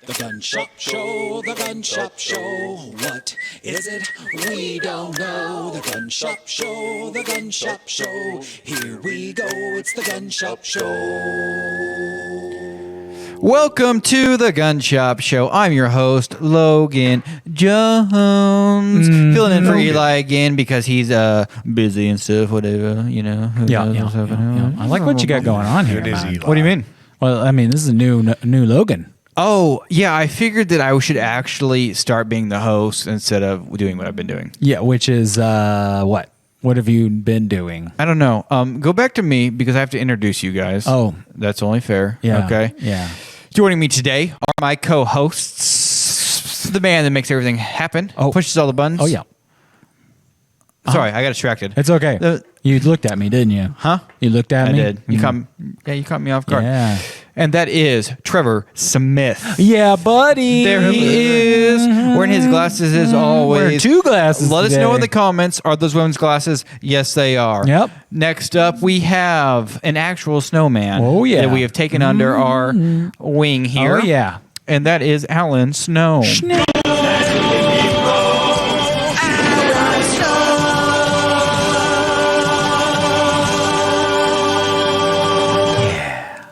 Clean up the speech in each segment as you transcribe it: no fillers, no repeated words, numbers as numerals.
The Gun Shop Show, the Gun Shop Show. What is it? We don't know. The Gun Shop Show, the Gun Shop Show. Here we go, it's the Gun Shop Show. Welcome to the Gun Shop Show. I'm your host, Logan Jones. Filling in for Eli again because he's busy and stuff, whatever, you know. Yeah. I like what you got going on here, man. What do you mean? Well, I mean, this is a new Logan. Oh, yeah, I figured that I should actually start being the host instead of doing what I've been doing. Yeah, which is what? What have you been doing? I don't know. Go back to me because I have to introduce you guys. Oh. That's only fair. Yeah. Okay. Yeah. Joining me today are my co-hosts, the man that makes everything happen, pushes all the buttons. Oh, yeah. Sorry, I got distracted. It's okay. You looked at me, didn't you? Huh? You looked at me? I did. You caught me off guard. Yeah. And that is Trevor Smith. Yeah, buddy. There he is, wearing his glasses as always. Wearing two glasses Let us today. know in the comments, are those women's glasses? Yes, they are. Yep. Next up, we have an actual snowman. Oh, yeah. That we have taken under our wing here. Oh, yeah. And that is Alan Snow.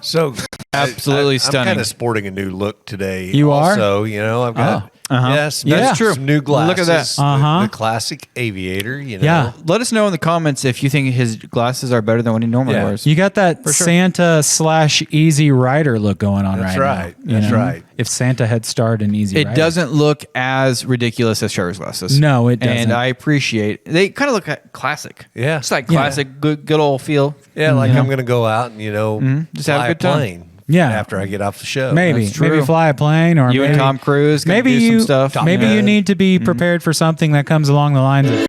So Absolutely I'm stunning. kind of sporting a new look today. You are? Also, you know, I've got yes, That's true. some new glasses. Look at that. The classic aviator. You know, Yeah. Let us know in the comments if you think his glasses are better than what he normally wears. You got that sure. Santa/Easy Rider look going on That's right right. now. You That's know? right. If Santa had starred in Easy It Rider. doesn't look as ridiculous as Trevor's glasses. No, it doesn't. And I appreciate they kind of look like classic. Yeah. It's like classic, good old feel. Yeah, like I'm going to go out and Just have a fly good time. plane. Yeah. After I get off the show. Maybe. That's true. Maybe fly a plane or You maybe, and Tom Cruise can maybe do you, some stuff. Maybe you need to be prepared for something that comes along the lines of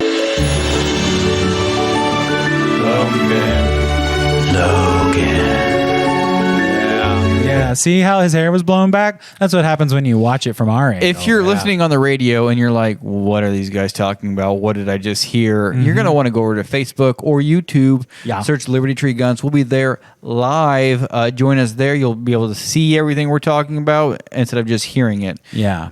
Yeah, see how his hair was blown back? That's what happens when you watch it from our angle. If you're listening on the radio and you're like, what are these guys talking about? What did I just hear? You're going to want to go over to Facebook or YouTube. Yeah. Search Liberty Tree Guns. We'll be there live. Join us there. You'll be able to see everything we're talking about instead of just hearing it. Yeah.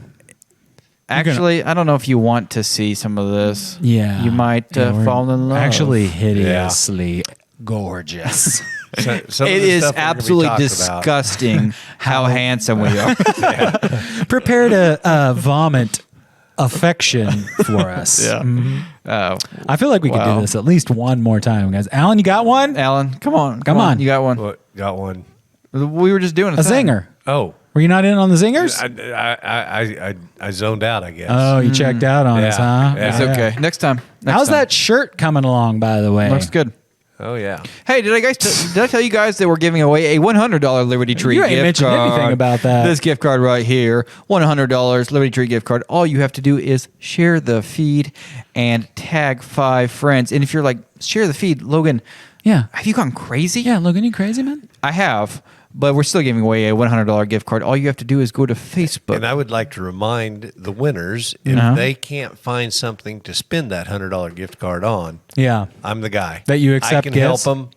Actually, I don't know if you want to see some of this. Yeah. You might we're fall in love. Actually hideously gorgeous. Some of It the is stuff we're gonna be absolutely talking about. disgusting how handsome we are. Prepare to vomit affection for us. Oh, I feel like we could Wow. do this at least one more time, guys. Alan, you got one? Alan, come on. Come on. You got one. What, got one. We were just doing A zinger. Oh. Were you not in on the zingers? I zoned out, I guess. Oh, you checked out on us, huh? Yeah. It's okay. Next time. How's that shirt coming along, by the way? Looks good. Oh, yeah. Hey, did I tell you guys that we're giving away a $100 Liberty Tree You gift ain't mentioned card? anything about that. This gift card right here, $100 Liberty Tree gift card. All you have to do is share the feed and tag 5 friends. And if you're like, share the feed, Logan, Yeah. have you gone crazy? Yeah, Logan, you crazy, man? I have, but we're still giving away a $100 gift card. All you have to do is go to Facebook. And I would like to remind the winners, if they can't find something to spend that $100 gift card on, Yeah. I'm the guy. That you accept I can gifts? help them.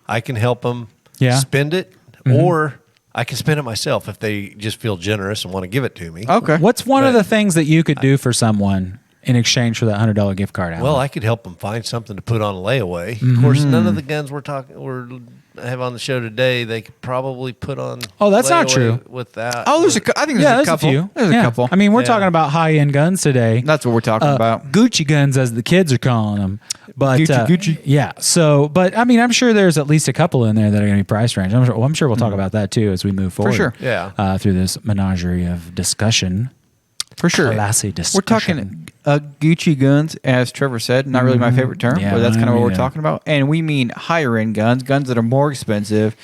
I can help them Yeah. spend it, or I can spend it myself if they just feel generous and want to give it to me. Okay. What's one of But- the things that you could do for someone in exchange for that $100 gift card, Alan? Well, I could help them find something to put on a layaway. Of course, none of the guns I have on the show today, they could probably put on. Oh, that's not layaway true. Without. Oh, I think there's a couple. few. There's Yeah. a couple. I mean, we're Yeah. talking about high-end guns today. That's what we're talking about. Gucci guns, as the kids are calling them. But Gucci. Yeah. So, but I mean, I'm sure there's at least a couple in there that are going to be price range. I'm sure we'll talk about that too as we move forward. sure. Yeah. Through this menagerie of discussion. For sure. Classy discussion. We're talking Gucci guns, as Trevor said. Not really my favorite term, Yeah, but that's kind of what we're yeah. talking about. And we mean higher end guns, guns that are more expensive,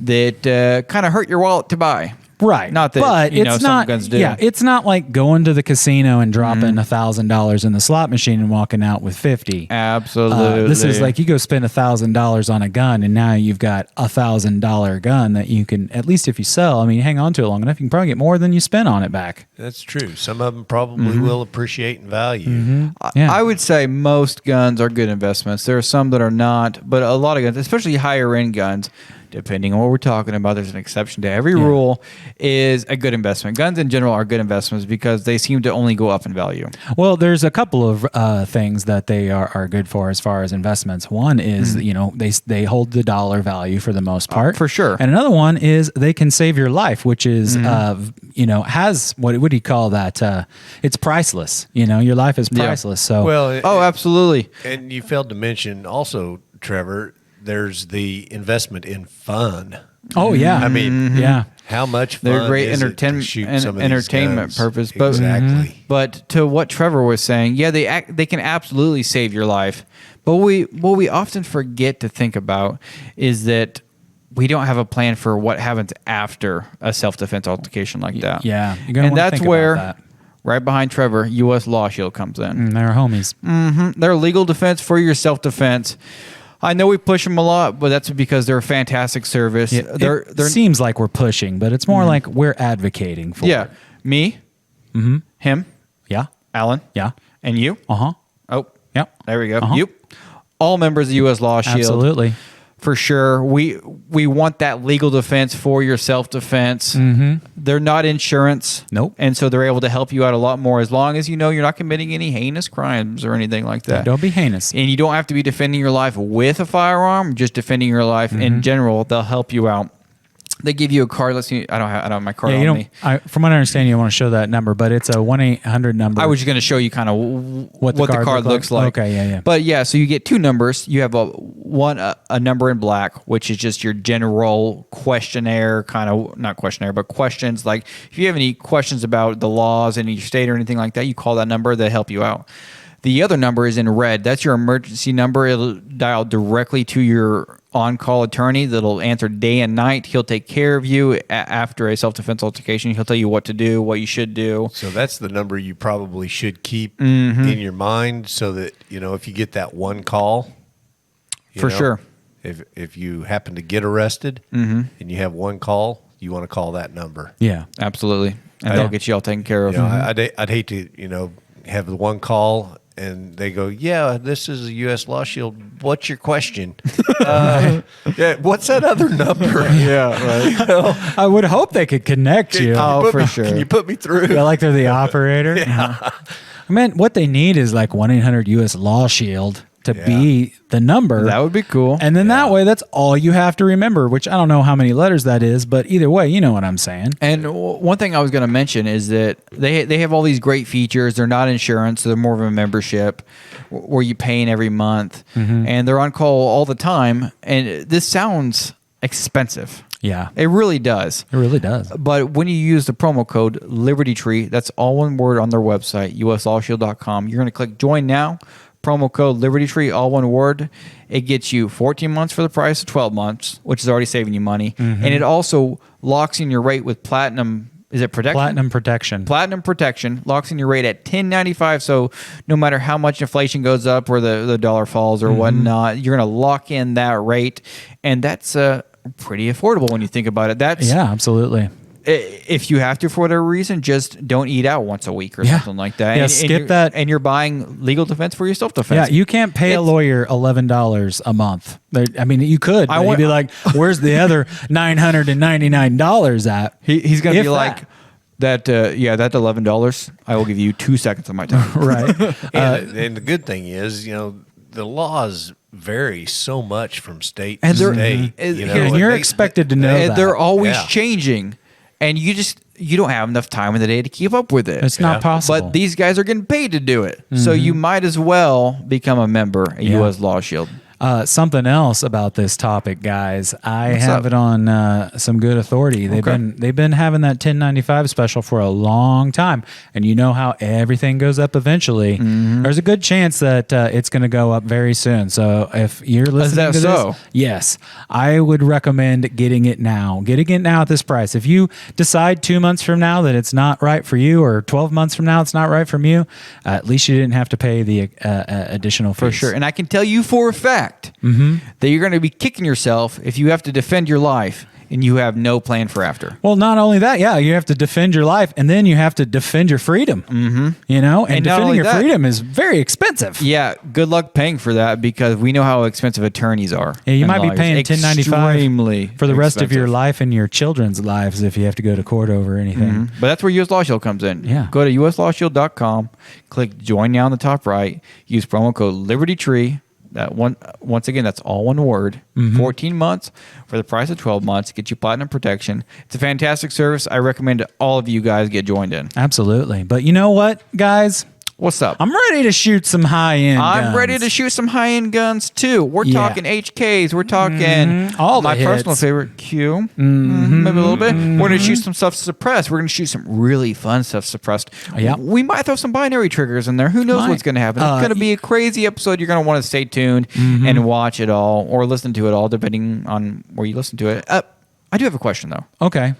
that kind of hurt your wallet to buy. Right. Not that, but you know, it's some not, guns do. Yeah, it's not like going to the casino and dropping $1,000 in the slot machine and walking out with 50. Absolutely. This is like you go spend $1,000 on a gun, and now you've got $1,000 gun that you can, at least if you sell, I mean, hang on to it long enough, you can probably get more than you spent on it back. That's true. Some of them probably will appreciate and value. Yeah. I would say most guns are good investments. There are some that are not, but a lot of guns, especially higher end guns, depending on what we're talking about, there's an exception to every rule, is a good investment. Guns in general are good investments because they seem to only go up in value. Well, there's a couple of things that they are good for as far as investments. One is, they hold the dollar value for the most part. For sure. And another one is they can save your life, which is, has, what do you call that? It's priceless. Your life is priceless. So, Well, Oh, absolutely. and you failed to mention also, Trevor, there's the investment in fun. oh yeah. I mean, yeah. how much fun They're great is it to shoot some of these entertainment guns? purpose, but Exactly. But to what Trevor was saying, yeah, they can absolutely save your life. But what we often forget to think about is that we don't have a plan for what happens after a self-defense altercation like that. Yeah. You're gonna And wanna that's think about where, that. right behind Trevor, U.S. Law Shield comes in. And they're homies. They're legal defense for your self-defense. I know we push them a lot, but that's because they're a fantastic service. Yeah, They're it seems like we're pushing, but it's more like we're advocating for yeah, it. me, him, Yeah. Alan, Yeah. and you. Uh-huh. Oh, Yep. there we go. Uh-huh. You, all members of U.S. Law Shield. Absolutely. For sure. We want that legal defense for your self-defense. They're not insurance. Nope. And so they're able to help you out a lot more as long as you know you're not committing any heinous crimes or anything like that. Don't be heinous. And you don't have to be defending your life with a firearm, just defending your life in general. They'll help you out. They give you a card. Let's see. I don't have my card Yeah, on you me. don't. From what I understand, you want to show that number, but it's a 1-800 number. I was just going to show you kind of what the card looks like. Okay, yeah. But yeah, so you get two numbers. You have a number in black, which is just your general questionnaire, kind of not questionnaire, but questions. Like if you have any questions about the laws in your state or anything like that, you call that number. They help you out. The other number is in red. That's your emergency number. It'll dial directly to your on-call attorney that'll answer day and night. He'll take care of you after a self-defense altercation. He'll tell you what to do, what you should do. So that's the number you probably should keep in your mind so that, if you get that one call. For sure. If you happen to get arrested and you have one call, you want to call that number. Yeah. Absolutely. And they'll get you all taken care of. I'd hate to, have the one call and they go, yeah, this is a U.S. Law Shield. What's your question? What's that other number? Yeah, right. I would hope they could connect you. Oh, for sure. Can you put me through? Feel like they're the operator. Yeah. I mean, what they need is like 1-800 U.S. Law Shield to be the number. That would be cool. And then that way, that's all you have to remember, which I don't know how many letters that is, but either way, you know what I'm saying. And one thing I was going to mention is that they have all these great features. They're not insurance. They're more of a membership where you pay in every month. And they're on call all the time. And this sounds expensive. Yeah. It really does. It really does. But when you use the promo code LibertyTree, that's all one word on their website, uslawshield.com. You're going to click join now. Promo code LibertyTree, all one word. It gets you 14 months for the price of 12 months, which is already saving you money. Mm-hmm. And it also locks in your rate with platinum. Is it protection? Platinum protection. Platinum protection locks in your rate at $10.95. So no matter how much inflation goes up or the dollar falls or whatnot, you're going to lock in that rate. And that's pretty affordable when you think about it. That's Yeah, absolutely. if you have to for whatever reason, just don't eat out once a week or something like that. Yeah, and skip you're- that. And you're buying legal defense for your self-defense. Yeah, you can't pay a lawyer $11 a month. I mean, you could. But you'd be like, "Where's the other $999 at?" He's going to If be like, that $11, I will give you 2 seconds of my time. right? And the good thing is, the laws vary so much from state And to they're- state. and And you're expected to know And that. they're always Yeah. changing. And you don't have enough time in the day to keep up with it. It's not possible. But these guys are getting paid to do it. So you might as well become a member at U.S. Law Shield. Something else about this topic, guys. I What's have up? it on some good authority. They've been having that 1095 special for a long time, and you know how everything goes up eventually. There's a good chance that it's going to go up very soon. So if you're listening that to so? this, yes, I would recommend getting it now. Getting it now at this price. If you decide 2 months from now that it's not right for you, or 12 months from now it's not right for you, at least you didn't have to pay the additional fees. For sure. And I can tell you for a fact, fact that you're going to be kicking yourself if you have to defend your life and you have no plan for after. Well, not only that, you have to defend your life, and then you have to defend your freedom. You know, and defending your freedom is very expensive. Yeah, good luck paying for that because we know how expensive attorneys are. Yeah, you and might be lawyers. paying $10.95 for the rest of your expensive. life and your children's lives if you have to go to court over anything. But that's where U.S. Law Shield comes in. Yeah. Go to uslawshield.com, click join now in the top right, use promo code LibertyTree. That one, once again, that's all one word. 14 months for the price of 12 months. Get you platinum protection. It's a fantastic service. I recommend all of you guys get joined in. Absolutely. But you know what, guys? What's up? I'm ready to shoot some high-end guns. I'm ready to shoot some high-end guns too. We're talking HKs. We're talking all the my hits. personal favorite Q. Maybe a little bit. We're going to shoot some stuff suppressed. We're going to shoot some really fun stuff suppressed. Yeah. We might throw some binary triggers in there. Who knows what's going to happen? It's going to be a crazy episode. You're going to want to stay tuned and watch it all or listen to it all, depending on where you listen to it. I do have a question though. Okay.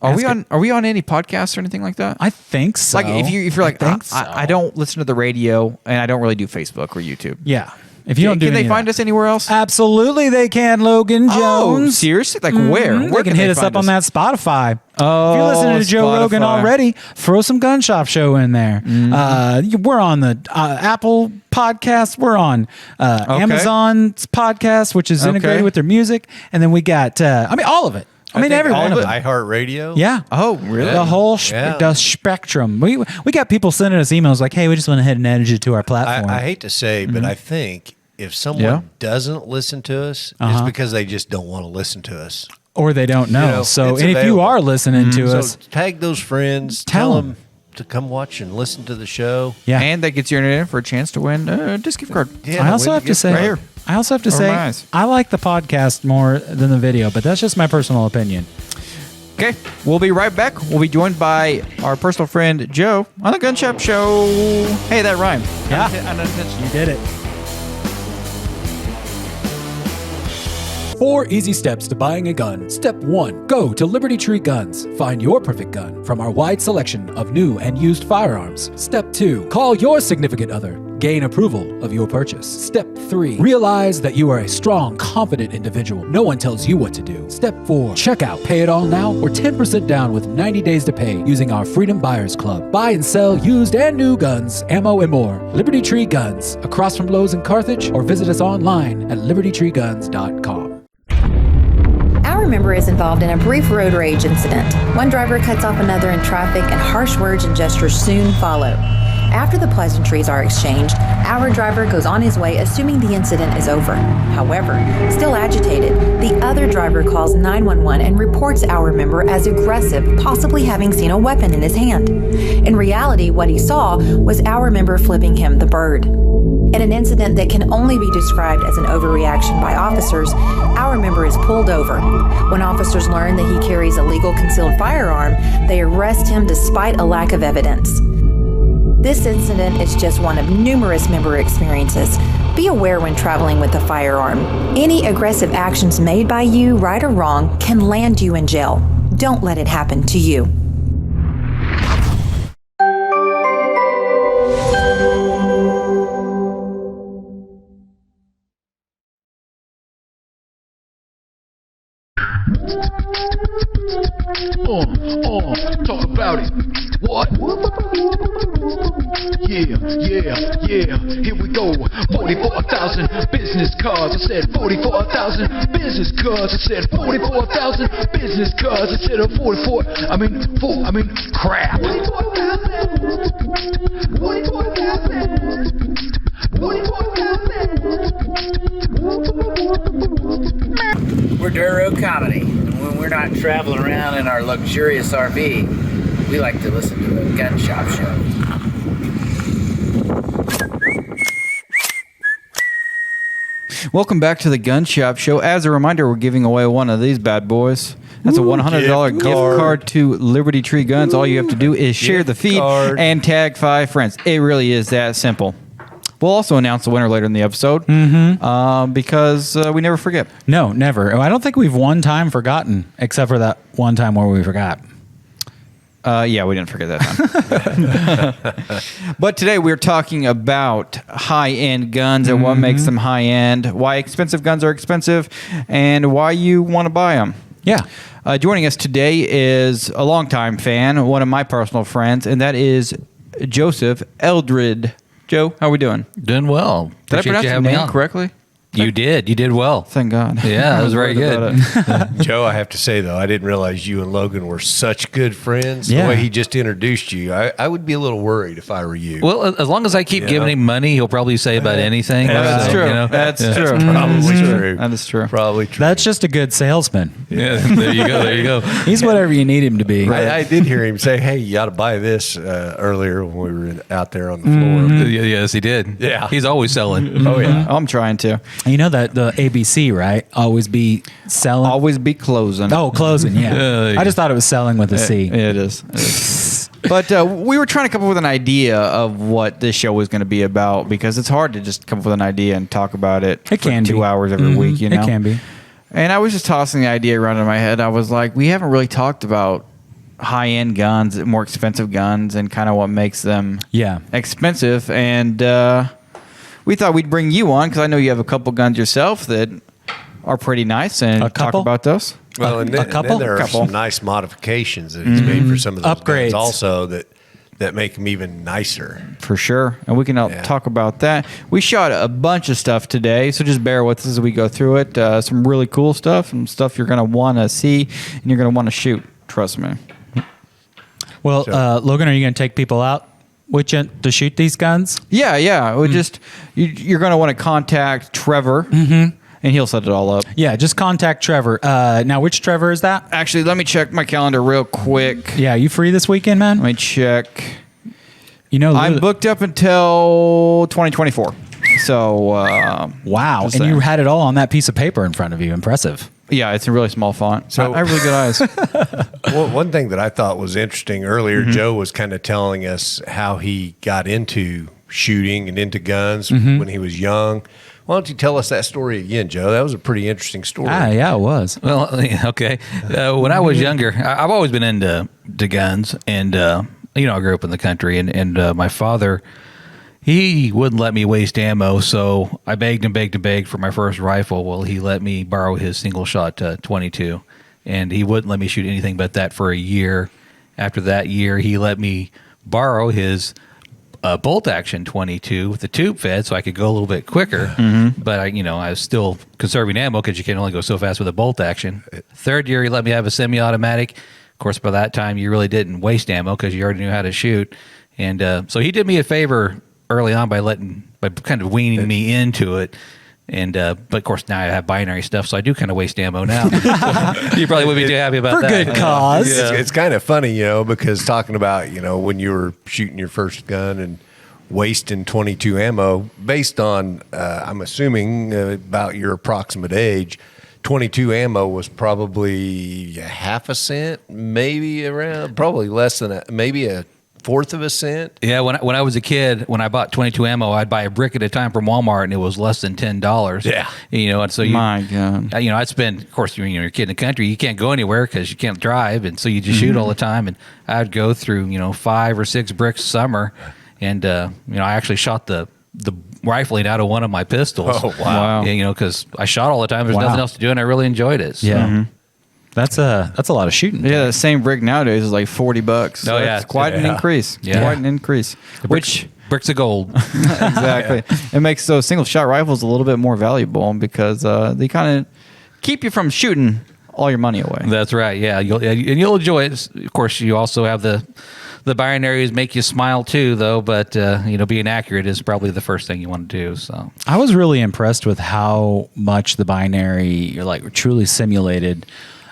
Are we on any podcasts or anything like that? I think so. Like if you're like think so. I don't listen to the radio and I don't really do Facebook or YouTube. Yeah. If you don't do Can any they of find that. us anywhere else? Absolutely, they can, Logan Jones. Oh, seriously? Like where? They Where can hit us up on that Spotify. Oh, if you're listening to Joe Rogan Spotify. already, throw some Gun Shop Show in there. We're on the Apple podcast. We're on Amazon's podcast, which is integrated with their music. And then we got, all of it. I mean, every one of it. iHeartRadio. Yeah. Oh, really? The whole the spectrum. We got people sending us emails like, hey, we just went ahead and added you to our platform. I hate to say, but I think if someone doesn't listen to us, it's because they just don't want to listen to us. Or they don't know. know, So, it's and if you available. are listening to us, So tag those friends. Tell Tell 'em. them to come watch and listen to the show. yeah. And that gets you in for a chance to win a disc gift card. Yeah, I also have to say, right here. I also have to Over say, my eyes. I like the podcast more than the video, but that's just my personal opinion. Okay, we'll be right back. We'll be joined by our personal friend Joe on the Gun Shop Show. Hey, that rhymed. Yeah. I know that's- You did it. 4 easy steps to buying a gun. Step 1. Go to Liberty Tree Guns. Find your perfect gun from our wide selection of new and used firearms. Step 2. Call your significant other. Gain approval of your purchase. Step 3. Realize that you are a strong, confident individual. No one tells you what to do. Step 4. Check out Pay It All Now or 10% down with 90 days to pay using our Freedom Buyers Club. Buy and sell used and new guns, ammo, and more. Liberty Tree Guns, across from Lowe's in Carthage, or visit us online at libertytreeguns.com. Our member is involved in a brief road rage incident. One driver cuts off another in traffic, and harsh words and gestures soon follow. After the pleasantries are exchanged, our driver goes on his way assuming the incident is over. However, still agitated, the other driver calls 911 and reports our member as aggressive, possibly having seen a weapon in his hand. In reality, what he saw was our member flipping him the bird. In an incident that can only be described as an overreaction by officers, our member is pulled over. When officers learn that he carries a legal concealed firearm, they arrest him despite a lack of evidence. This incident is just one of numerous member experiences. Be aware when traveling with a firearm. Any aggressive actions made by you, right or wrong, can land you in jail. Don't let it happen to you. Talk about it. What? Yeah. Here we go. 44,000 business cards. I said 44,000 business cards. I said 44,000 business cards. I said 44. Crap. 44,000. We're Dirt Road Comedy, and when we're not traveling around in our luxurious RV, we like to listen to a gun shop show. Welcome back to the Gun Shop Show. As a reminder, we're giving away one of these bad boys. That's a $100 gift card to Liberty Tree Guns. All you have to do is share the feed and tag 5 friends. It really is that simple. We'll also announce the winner later in the episode because we never forget. No, never. I don't think we've one time forgotten, except for that one time where we forgot. Yeah, we didn't forget that time. But today we're talking about high-end guns and what makes them high-end, why expensive guns are expensive, and why you want to buy them. Yeah. Joining us today is a longtime fan, one of my personal friends, and that is Joseph Eldred. Joe, how are we doing? Doing well. Did I pronounce your name correctly? You did. You did well. Thank God. Yeah, that was very good. Joe, I have to say, though, I didn't realize you and Logan were such good friends. Yeah. The way he just introduced you, I would be a little worried if I were you. Well, as long as I keep giving him money, he'll probably say about anything. That's So, true. you know. That's Yeah. true. Probably true. That is true. Probably true. That's just a good salesman. Yeah, there you go. There you go. He's whatever you need him to be. I did hear him say, hey, you ought to buy this earlier when we were out there on the floor. Yes, he did. Yeah. He's always selling. Oh, yeah. I'm trying to. You know that the ABC, right? Always be selling. Always be closing. Oh, closing, yeah. I just thought it was selling with a C. It is. But we were trying to come up with an idea of what this show was going to be about because it's hard to just come up with an idea and talk about it It for can 2 be. hours every week, you know? It can be. And I was just tossing the idea around in my head. I was like, we haven't really talked about high-end guns, more expensive guns, and kind of what makes them Yeah. expensive. And we thought we'd bring you on because I know you have a couple guns yourself that are pretty nice and A talk couple? about those. Well, and then, couple? and then there are Couple. some nice modifications that he's made for some of those Upgrades. guns also that make them even nicer. For sure. And we can Yeah. talk about that. We shot a bunch of stuff today, so just bear with us as we go through it. Some really cool stuff, some stuff you're going to want to see and you're going to want to shoot. Trust me. Well, Logan, are you going to take people out with you to shoot these guns? Yeah. We just you're going to want to contact Trevor, and he'll set it all up. Yeah, just contact Trevor. Now, which Trevor is that? Actually, let me check my calendar real quick. Yeah, you free this weekend, man? Let me check. You know, I'm booked up until 2024. So, Wow, Just and you saying. had it all on that piece of paper in front of you. Impressive. yeah, it's a really small font. So- I have really good eyes. Well, one thing that I thought was interesting earlier, Joe was kind of telling us how he got into shooting and into guns when he was young. Why don't you tell us that story again, Joe? That was a pretty interesting story. Yeah, it was. Well, okay. When I was younger, I've always been into guns, and I grew up in the country, and my father, he wouldn't let me waste ammo, so I begged for my first rifle. Well, he let me borrow his single shot 22, and he wouldn't let me shoot anything but that for a year. After that year, he let me borrow his bolt action 22 with the tube fed, so I could go a little bit quicker. But I was still conserving ammo because you can only go so fast with a bolt action. Third year, he let me have a semi-automatic. Of course, by that time, you really didn't waste ammo because you already knew how to shoot. And so he did me a favor early on by kind of weaning me into it. And but of course now I have binary stuff, so I do kind of waste ammo now. You probably wouldn't be too happy about For that. good cause. It's kind of funny, because talking about, when you were shooting your first gun and wasting 22 ammo, based on, I'm assuming, about your approximate age, 22 ammo was probably a half a cent, maybe around, probably less than maybe a fourth of a cent. Yeah, when I was a kid, when I bought 22 ammo, I'd buy a brick at a time from Walmart, and it was less than $10. Yeah. And so My God. I'd spend. Of course, you're a kid in the country, you can't go anywhere because you can't drive, and so you just shoot all the time. And I'd go through 5 or 6 bricks a summer, and I actually shot the rifling out of one of my pistols. Oh, wow. Because I shot all the time. There's Wow. nothing else to do, and I really enjoyed it. So. Yeah. That's a lot of shooting. Yeah, the same brick nowadays is like $40. So Oh, yeah. it's quite an increase. Yeah. Quite an increase. Which Bricks of gold. exactly, it makes those single shot rifles a little bit more valuable because they kind of keep you from shooting all your money away. That's right. Yeah, you'll enjoy it. Of course, you also have the binaries make you smile too, though. But being accurate is probably the first thing you want to do. So I was really impressed with how much the binary truly simulated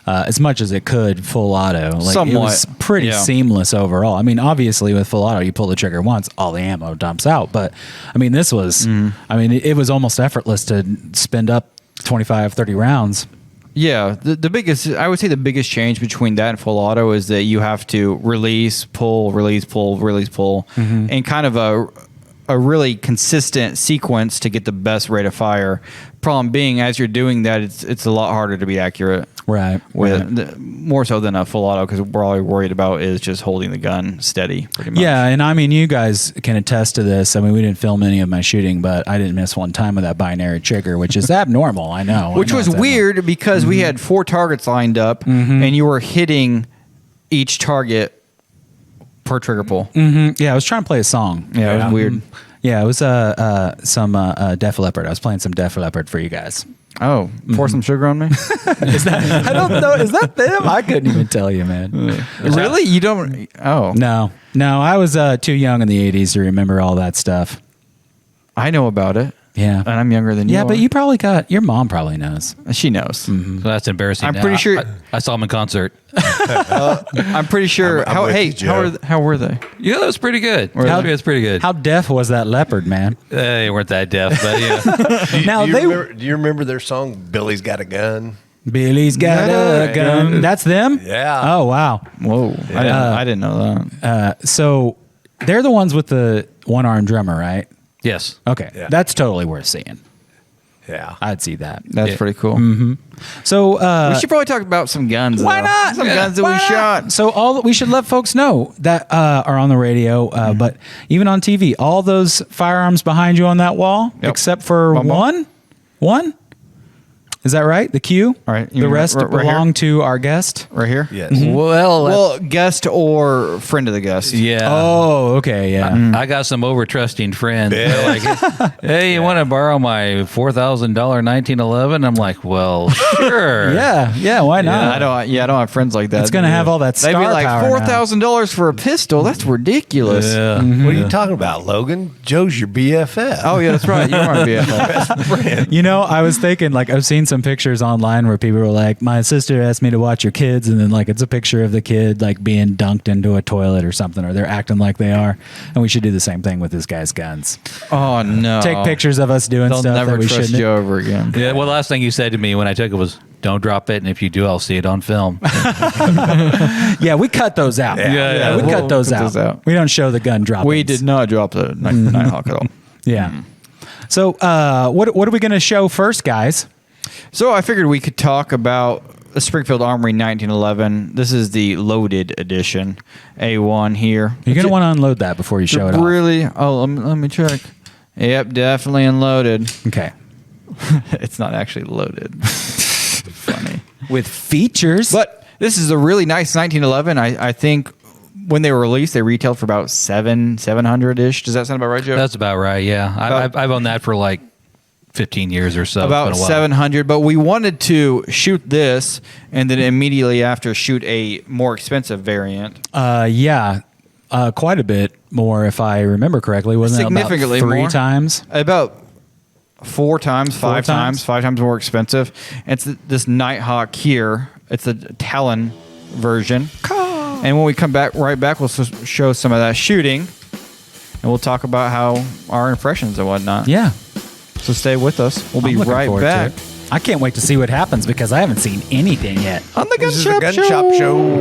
as much as it could full auto. It Somewhat, was pretty yeah. seamless overall. I mean, obviously with full auto, you pull the trigger once, all the ammo dumps out. But I mean, this was, it was almost effortless to spend up 25, 30 rounds. Yeah, the biggest, I would say the biggest change between that and full auto is that you have to release, pull, and kind of a really consistent sequence to get the best rate of fire. Problem being, as you're doing that, it's a lot harder to be accurate. Right. More so than a full auto, because we're all worried about is just holding the gun steady, pretty much. Yeah, and I mean, you guys can attest to this. I mean, we didn't film any of my shooting, but I didn't miss one time with that binary trigger, which is abnormal. I know. Which was weird because we had 4 targets lined up, and you were hitting each target per trigger pull. Yeah, I was trying to play a song. Yeah, it was weird. Yeah, it was some Def Leppard. I was playing some Def Leppard for you guys. Oh, pour some sugar on me? I don't know. Is that them? I couldn't even tell you, man. Really? You don't? Oh. No. I was too young in the 80s to remember all that stuff. I know about it. Yeah. And I'm younger than you. Yeah, but you probably your mom probably knows. She knows. So that's embarrassing. I'm now. pretty sure. I saw him in concert. I'm pretty sure. I'm with you, Joe. How were they? Yeah, that was pretty good. It's pretty good. How deaf was that leopard, man? They weren't that deaf, but yeah. Now do you remember their song "Billy's Got a Gun"? Billy's got a gun. That's them? Yeah. Oh, wow. Whoa. I didn't know that. So they're the ones with the one-armed drummer, right? Yes. Okay. Yeah. That's totally worth seeing. Yeah. I'd see that. That's pretty cool. So We should probably talk about some guns. why though. not? Some guns that Why we not? shot. So we should let folks know that are on the radio, but even on TV, all those firearms behind you on that wall, Yep. except for Bum, bum. one. Is that right? The cue? All right. The rest right belong to our guest? Right here? Yes. Well, Guest or friend of the guest. yeah. Oh, okay. Yeah. I got some over trusting friends. They're like, hey, you want to borrow my $4,000 1911? I'm like, well, sure. Yeah. Why not? I don't have friends like that. It's going to have all that They'd star be like power now. $4,000 for a pistol. That's ridiculous. Yeah. What are you talking about, Logan? Joe's your BFF. Oh yeah, that's right. You are my BFF. You know, I was thinking, like, I've seen some pictures online where people were like, my sister asked me to watch your kids, and then, like, it's a picture of the kid, like, being dunked into a toilet or something, or they're acting like they are. And we should do the same thing with this guy's guns. Oh no. Take pictures of us doing They'll stuff never that we trust shouldn't. Joe ever again. Yeah. Well, the last thing you said to me when I took it was, don't drop it. And if you do, I'll see it on film. Yeah, we cut those out. Yeah. We We'll cut those cut out. those out. We don't show the gun droppings. We did not drop the Nighthawk at all. Yeah. So, what are we going to show first, guys? So I figured we could talk about the Springfield Armory 1911. This is the loaded edition, A1 here. You're going to want to unload that before you show it off. Really? Oh, let me check. Yep, definitely unloaded. Okay. It's not actually loaded. Funny. With features. But this is a really nice 1911. I think when they were released, they retailed for about 700-ish. Does that sound about right, Joe? That's about right. Yeah. I've owned that for like 15 years or so. About It's been a while. 700. But we wanted to shoot this and then immediately after shoot a more expensive variant. Yeah. Quite a bit more, if I remember correctly. Wasn't it Significantly about 3 more. times? About 4 times, 5 times, 5 times more expensive. It's this Nighthawk here. It's a Talon version. And when we come back, we'll show some of that shooting, and we'll talk about how our impressions and whatnot. Yeah. So stay with us. We'll be I'm looking right forward back to it. I can't wait to see what happens because I haven't seen anything yet. on the This is the Gun Shop Show.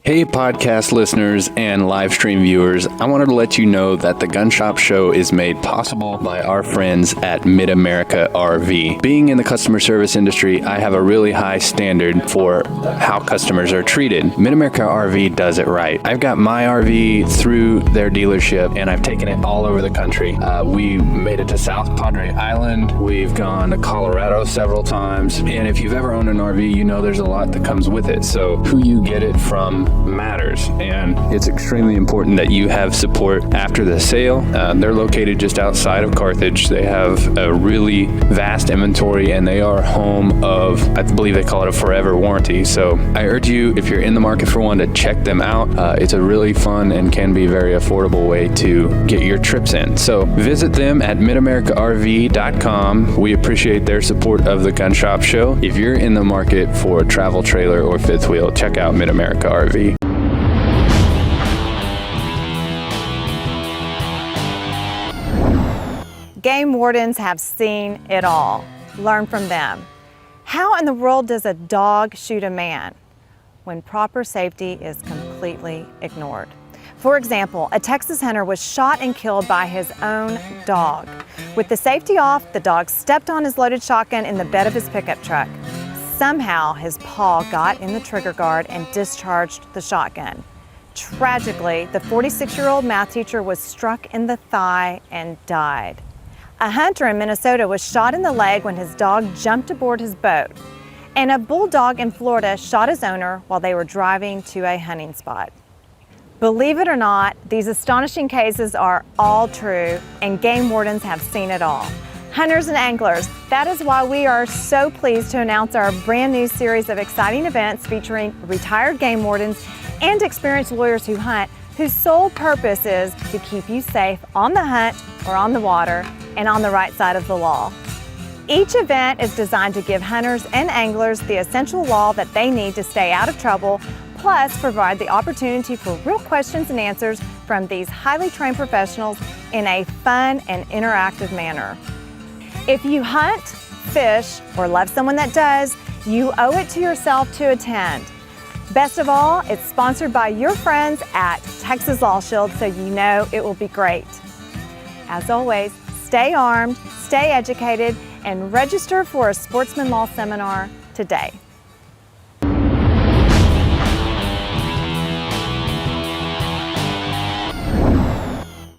Hey, podcast listeners and live stream viewers. I wanted to let you know that the Gun Shop Show is made possible by our friends at Mid-America RV. Being in the customer service industry, I have a really high standard for how customers are treated. Mid-America RV does it right. I've got my RV through their dealership, and I've taken it all over the country. We made it to South Padre Island. We've gone to Colorado several times. And if you've ever owned an RV, you know there's a lot that comes with it. So who you get it from matters, and it's extremely important that you have support after the sale. They're located just outside of Carthage. They have a really vast inventory, and they are home of, I believe they call it a forever warranty. So I urge you, if you're in the market for one, to check them out. It's a really fun and can be very affordable way to get your trips in. So visit them at midamericarv.com. We appreciate their support of the Gun Shop Show. If you're in the market for a travel trailer or fifth wheel, check out Mid-America RV. Game wardens have seen it all. Learn from them. How in the world does a dog shoot a man? when proper safety is completely ignored. For example, a Texas hunter was shot and killed by his own dog. With the safety off, the dog stepped on his loaded shotgun in the bed of his pickup truck. Somehow, his paw got in the trigger guard and discharged the shotgun. Tragically, the 46-year-old math teacher was struck in the thigh and died. A hunter in Minnesota was shot in the leg when his dog jumped aboard his boat. And a bulldog in Florida shot his owner while they were driving to a hunting spot. Believe it or not, these astonishing cases are all true, and game wardens have seen it all. Hunters and anglers, that is why we are so pleased to announce our brand new series of exciting events featuring retired game wardens and experienced lawyers who hunt, whose sole purpose is to keep you safe on the hunt or on the water and on the right side of the law. Each event is designed to give hunters and anglers the essential law that they need to stay out of trouble, plus provide the opportunity for real questions and answers from these highly trained professionals in a fun and interactive manner. If you hunt, fish, or love someone that does, you owe it to yourself to attend. Best of all, it's sponsored by your friends at Texas Law Shield, so you know it will be great. As always, stay armed, stay educated, and register for a sportsman law seminar today.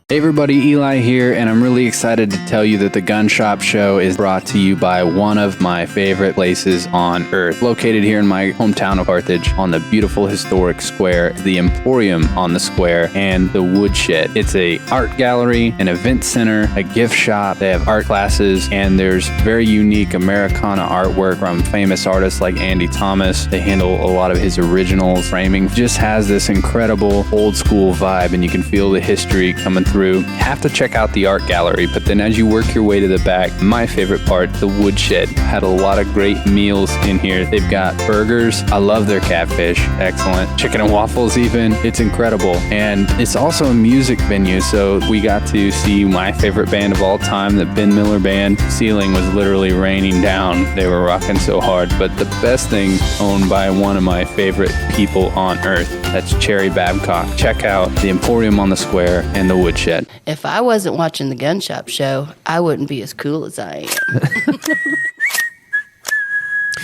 Hey everybody, Eli here, and I'm really excited to tell you that the Gun Shop Show is brought to you by one of my favorite places on earth. Located here in my hometown of Carthage on the beautiful historic square, the Emporium on the square, and the Woodshed. It's a art gallery, an event center, a gift shop. They have art classes, and there's very unique Americana artwork from famous artists like Andy Thomas. They handle a lot of his originals. Framing just has this incredible old school vibe, and you can feel the history coming through. Have to check out the art gallery, but then as you work your way to the back, my favorite part, the Woodshed, had a lot of great meals in here. They've got burgers. I love their catfish. Excellent. Chicken and waffles even. It's incredible. And it's also a music venue, so we got to see my favorite band of all time, the Ben Miller Band. Ceiling was literally raining down. They were rocking so hard. But the best thing, owned by one of my favorite people on earth, that's Cherry Babcock. Check out the Emporium on the Square and the Woodshed. If I wasn't watching the Gun Shop Show, I wouldn't be as cool as I am.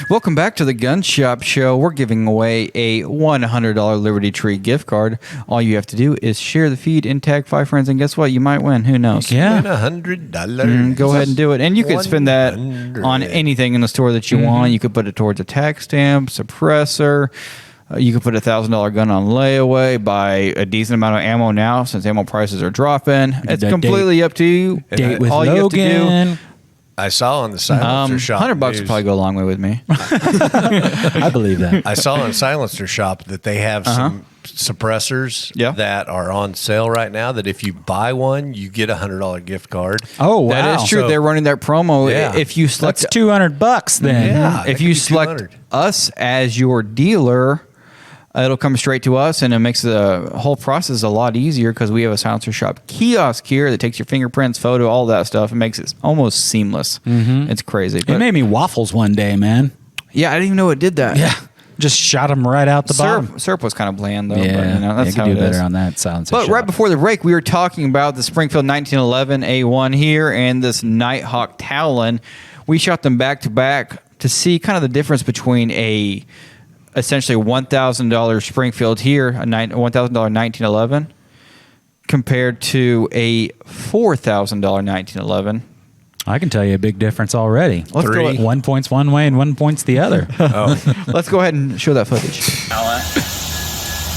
Welcome back to the Gun Shop Show. We're giving away a $100 Liberty Tree gift card. All you have to do is share the feed and tag 5 friends, and guess what? You might win. Who knows? Yeah. Win $100. Go ahead and do it. And you could spend that on anything in the store that you want. You could put it towards a tax stamp, suppressor. You could put a $1,000 gun on layaway, buy a decent amount of ammo now since ammo prices are dropping. It's completely up to you. Date with all Logan. you have to do. I saw on the Silencer Shop $100 would news- probably go a long way with me. I believe that. I saw on Silencer Shop that they have some suppressors that are on sale right now, that if you buy one, you get a $100 gift card. Oh, wow. That is true. So- They're running that promo. Yeah. If you select That's $200 then. Yeah. if that you could be select 200. us as your dealer, it'll come straight to us, and it makes the whole process a lot easier because we have a Silencer Shop kiosk here that takes your fingerprints, photo, all that stuff, and makes it almost seamless. It's crazy. It But made me waffles one day, man. yeah, I didn't even know it did that. Yeah. Just shot them right out the bottom. Syrup was kind of bland, though. Yeah, but, you know, that's you how could do it is. better on that Silencer But Shop. right before the break, we were talking about the Springfield 1911 A1 here and this Nighthawk Talon. We shot them back to back to see kind of the difference between a essentially $1,000 Springfield here, a $1,000 1911, compared to a $4,000 1911. I can tell you a big difference already. Let's go. 1 point's one way and 1 point's the other. Let's go ahead and show that footage.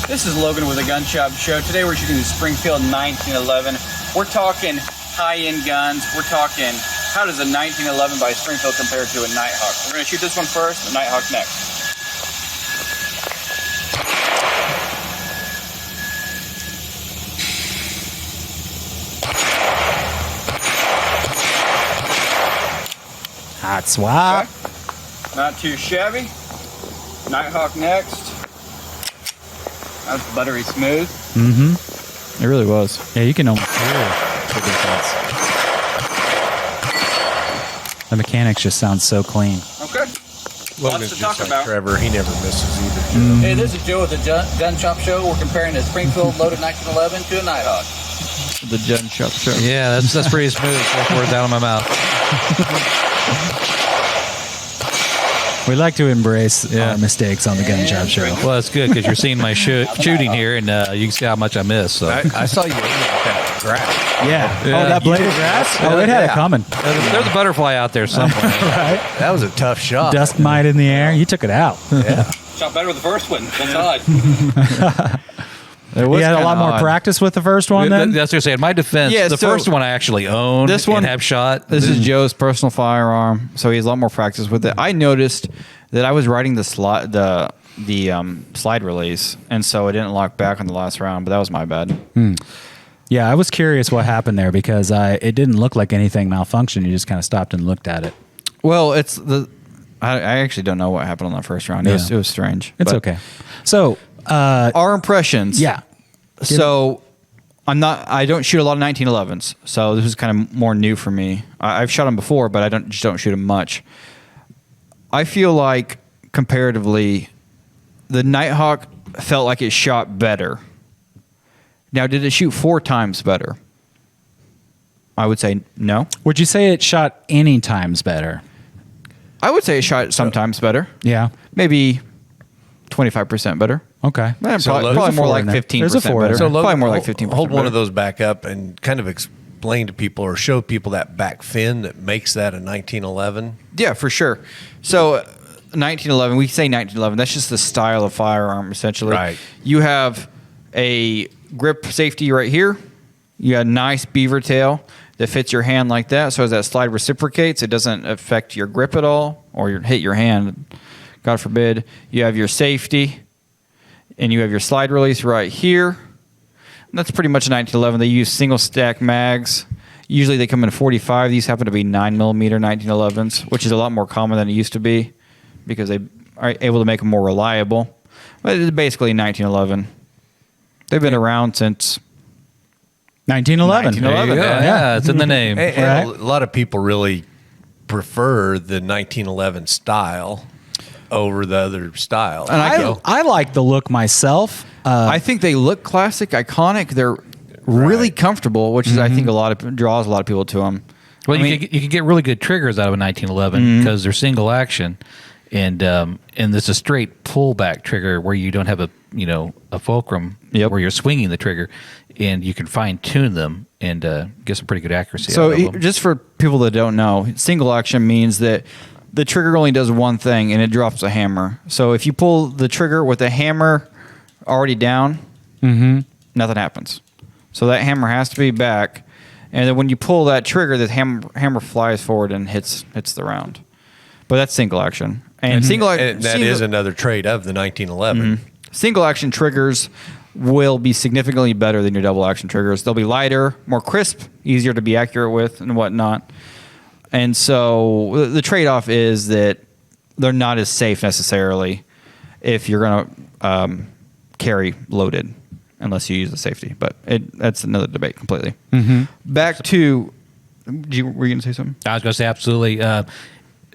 This is Logan with the Gun Shop Show. Today we're shooting the Springfield 1911. We're talking high-end guns. We're talking how does a 1911 by Springfield compare to a Nighthawk. We're going to shoot this one first, the Nighthawk next. Hot swap. Okay. Not too shabby. Nighthawk next. That's buttery smooth. Mm-hmm. It really was. Yeah, you can almost hear the difference. The mechanics just sound so clean. Okay. Logan's to just talk like about. Trevor. He never misses either. Hey, this is Joe at the Gun Shop Show. We're comparing a Springfield loaded 1911 to a Nighthawk. The Gun Shop Show. Yeah, that's pretty smooth. 4 words out of my mouth. We like to embrace our mistakes on the Gun Shop Show. Well, that's good because you're seeing my shooting here, and you can see how much I missed. So I saw you aim at that grass. Yeah. Yeah. Oh, that blade of grass? Oh, it had it coming. there's a butterfly out there somewhere. Right. That was a tough shot. Dust mite in the air. You took it out. Yeah. Shot better with the first one. That's odd. It was You had a kinda lot more odd. practice with the first one then? That's what I'm saying. In my defense, Yeah, the so first one I actually owned this one- and have shot. This is Joe's personal firearm, so he has a lot more practice with it. I noticed that I was riding the slide release, and so it didn't lock back on the last round. But that was my bad. Yeah, I was curious what happened there because it didn't look like anything malfunctioned. You just kind of stopped and looked at it. Well, I actually don't know what happened on that first round. It was strange. It's But okay. So, our impressions. yeah. So I don't shoot a lot of 1911s, so this was kind of more new for me. I've shot them before, but I don't shoot them much. I feel like comparatively, the Nighthawk felt like it shot better. Now, did it shoot 4 times better? I would say no. Would you say it shot any times better? I would say it shot sometimes better. Yeah. Maybe 25% better. Okay. Probably more like 15% There's a 4 better. in there. Probably more like 15%. Hold one better. of those back up and kind of explain to people or show people that back fin that makes that a 1911. Yeah, for sure. So 1911, we say 1911, that's just the style of firearm, essentially. Right. You have a grip safety right here. You got a nice beaver tail that fits your hand like that. So as that slide reciprocates, it doesn't affect your grip at all or hit your hand, God forbid. You have your safety, and you have your slide release right here. And that's pretty much a 1911. They use single stack mags. Usually they come in 45. These happen to be 9mm 1911s, which is a lot more common than it used to be because they are able to make them more reliable. But it's basically 1911. They've been around since 1911. 1911. There you go. Yeah, it's in the name. And a lot of people really prefer the 1911 style over the other styles. And I like the look myself. I think they look classic, iconic. They're really comfortable, which is I think draws a lot of people to them. Well, you can get really good triggers out of a 1911 because they're single action, and it's a straight pullback trigger where you don't have a fulcrum where you're swinging the trigger, and you can fine tune them and get some pretty good accuracy. So out of them. just for people that don't know, single action means that the trigger only does one thing, and it drops a hammer. So if you pull the trigger with the hammer already down, nothing happens. So that hammer has to be back, and then when you pull that trigger, the hammer flies forward and hits the round. But that's single action, and that is another trait of the 1911. Single action triggers will be significantly better than your double action triggers. They'll be lighter, more crisp, easier to be accurate with, and whatnot. And so the trade-off is that they're not as safe necessarily if you're going to carry loaded, unless you use the safety. But that's another debate completely. Back to, were you going to say something? I was going to say absolutely.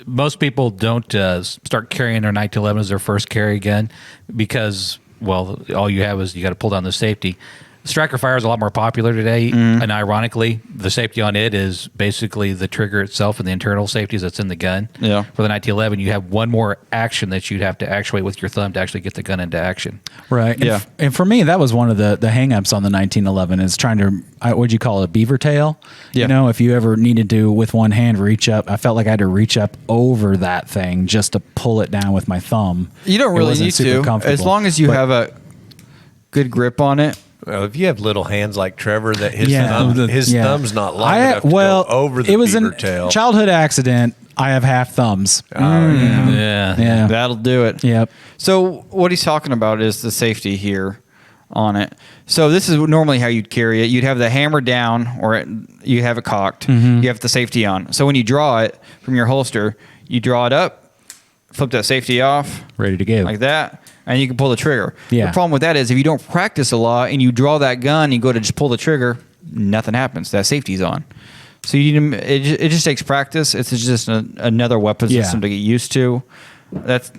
Most people don't start carrying their 1911 as their first carry gun because, well, all you have is you got to pull down the safety. Striker fire is a lot more popular today, and ironically, the safety on it is basically the trigger itself and the internal safeties that's in the gun. Yeah. For the 1911, you have one more action that you'd have to actuate with your thumb to actually get the gun into action. Right. Yeah. And for me, that was one of the hang-ups on the 1911 is trying to, what'd you call it, a beaver tail? Yeah. You know, if you ever needed to, with one hand, reach up, I felt like I had to reach up over that thing just to pull it down with my thumb. You don't It really wasn't need super to, comfortable. as long as you have a good grip on it. Well, if you have little hands like Trevor, that his Yeah. thumb's not long enough to go over the it was beaver a tail. childhood accident. I have half thumbs. Yeah. That'll do it. Yep. So what he's talking about is the safety here on it. So this is normally how you'd carry it. You'd have the hammer down, or you have it cocked. You have the safety on. So when you draw it from your holster, you draw it up, flip that safety off, Ready to go. like that, and you can pull the trigger. Yeah. The problem with that is if you don't practice a lot and you draw that gun and you go to just pull the trigger, nothing happens. That safety's on. So it just takes practice. It's just another weapon system to get used to. That's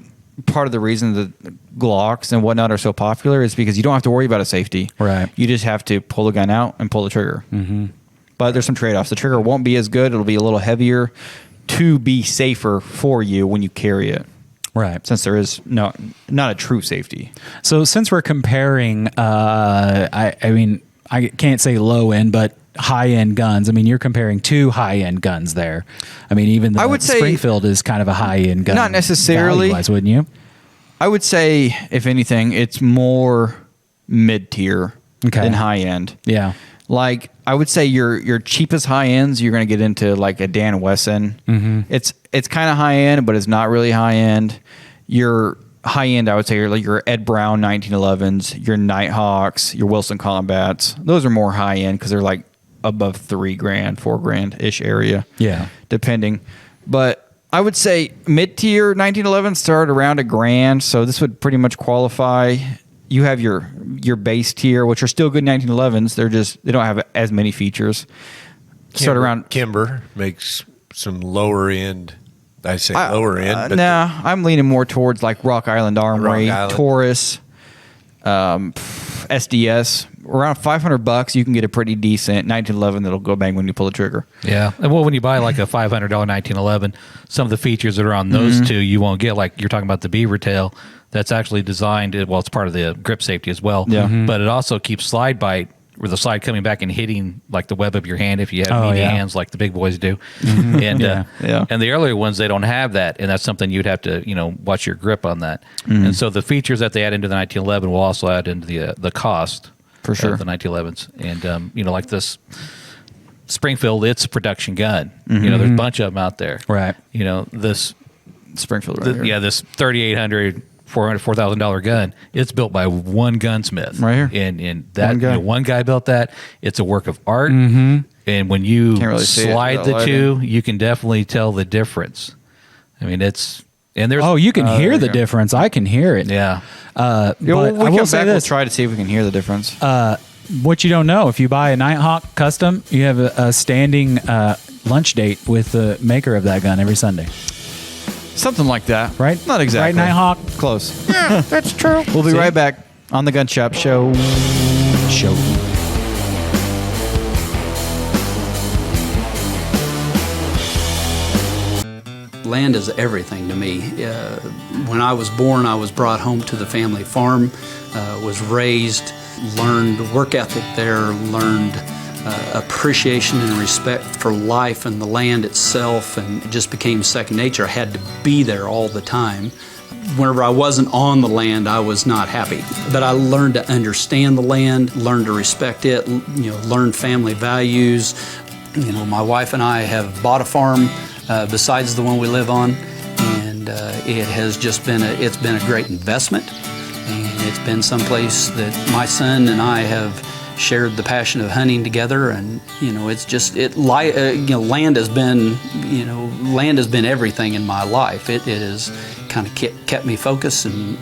part of the reason that Glocks and whatnot are so popular is because you don't have to worry about a safety. Right. You just have to pull the gun out and pull the trigger. Mm-hmm. But there's some trade-offs. The trigger won't be as good. It'll be a little heavier to be safer for you when you carry it. Right. Since there is not a true safety. So since we're comparing, I mean, I can't say low end, but high end guns. I mean, you're comparing two high end guns there. I mean, even the I would say Springfield is kind of a high end gun. Not necessarily, value-wise, wouldn't you? I would say, if anything, it's more mid tier than high end. Yeah. Like I would say, your cheapest high ends, you're going to get into like a Dan Wesson. Mm-hmm. It's kind of high end, but it's not really high end. Your high end, I would say, you're like your Ed Brown 1911s, your Nighthawks, your Wilson Combats. Those are more high end because they're like above $3,000, $4,000 ish area. Yeah, depending. But I would say mid tier 1911s start around $1,000, so this would pretty much qualify. You have your base tier, which are still good 1911s. They don't have as many features. Start around Kimber makes some lower end. I say lower end. But I'm leaning more towards like Rock Island Armory, Rock Island. Taurus, SDS. Around $500, you can get a pretty decent 1911 that'll go bang when you pull the trigger. Yeah. And well, when you buy like a $500 1911, some of the features that are on those two you won't get. Like you're talking about the beaver tail. That's actually designed, well, it's part of the grip safety as well. Yeah. Mm-hmm. But it also keeps slide bite, where the slide coming back and hitting like the web of your hand if you have meaty hands like the big boys do. And and the earlier ones, they don't have that, and that's something you'd have to watch your grip on that. And so the features that they add into the 1911 will also add into the cost for sure of the 1911s. And like this Springfield, it's a production gun. There's a bunch of them out there. Right. This Springfield right here. this $3,800 $4,000 gun. It's built by one gunsmith, right here, and that one guy built that. It's a work of art, and when you slide the two, you can definitely tell the difference. I mean, there's you can hear the difference. I can hear it. Yeah. But I will say this. We'll try to see if we can hear the difference. What you don't know, if you buy a Nighthawk custom, you have a standing lunch date with the maker of that gun every Sunday. Something like that. Right? Not exactly. Right, Nighthawk? Close. Yeah, that's true. We'll be right back on the Gun Shop Show. Land is everything to me. When I was born, I was brought home to the family farm, was raised, learned work ethic there, learned appreciation and respect for life and the land itself, and it just became second nature. I had to be there all the time. Whenever I wasn't on the land, I was not happy. But I learned to understand the land, learned to respect it, learned family values. My wife and I have bought a farm besides the one we live on, and it has just been a great investment, and it's been someplace that my son and I have shared the passion of hunting together, and it's just land has been everything in my life. It has kind of kept me focused and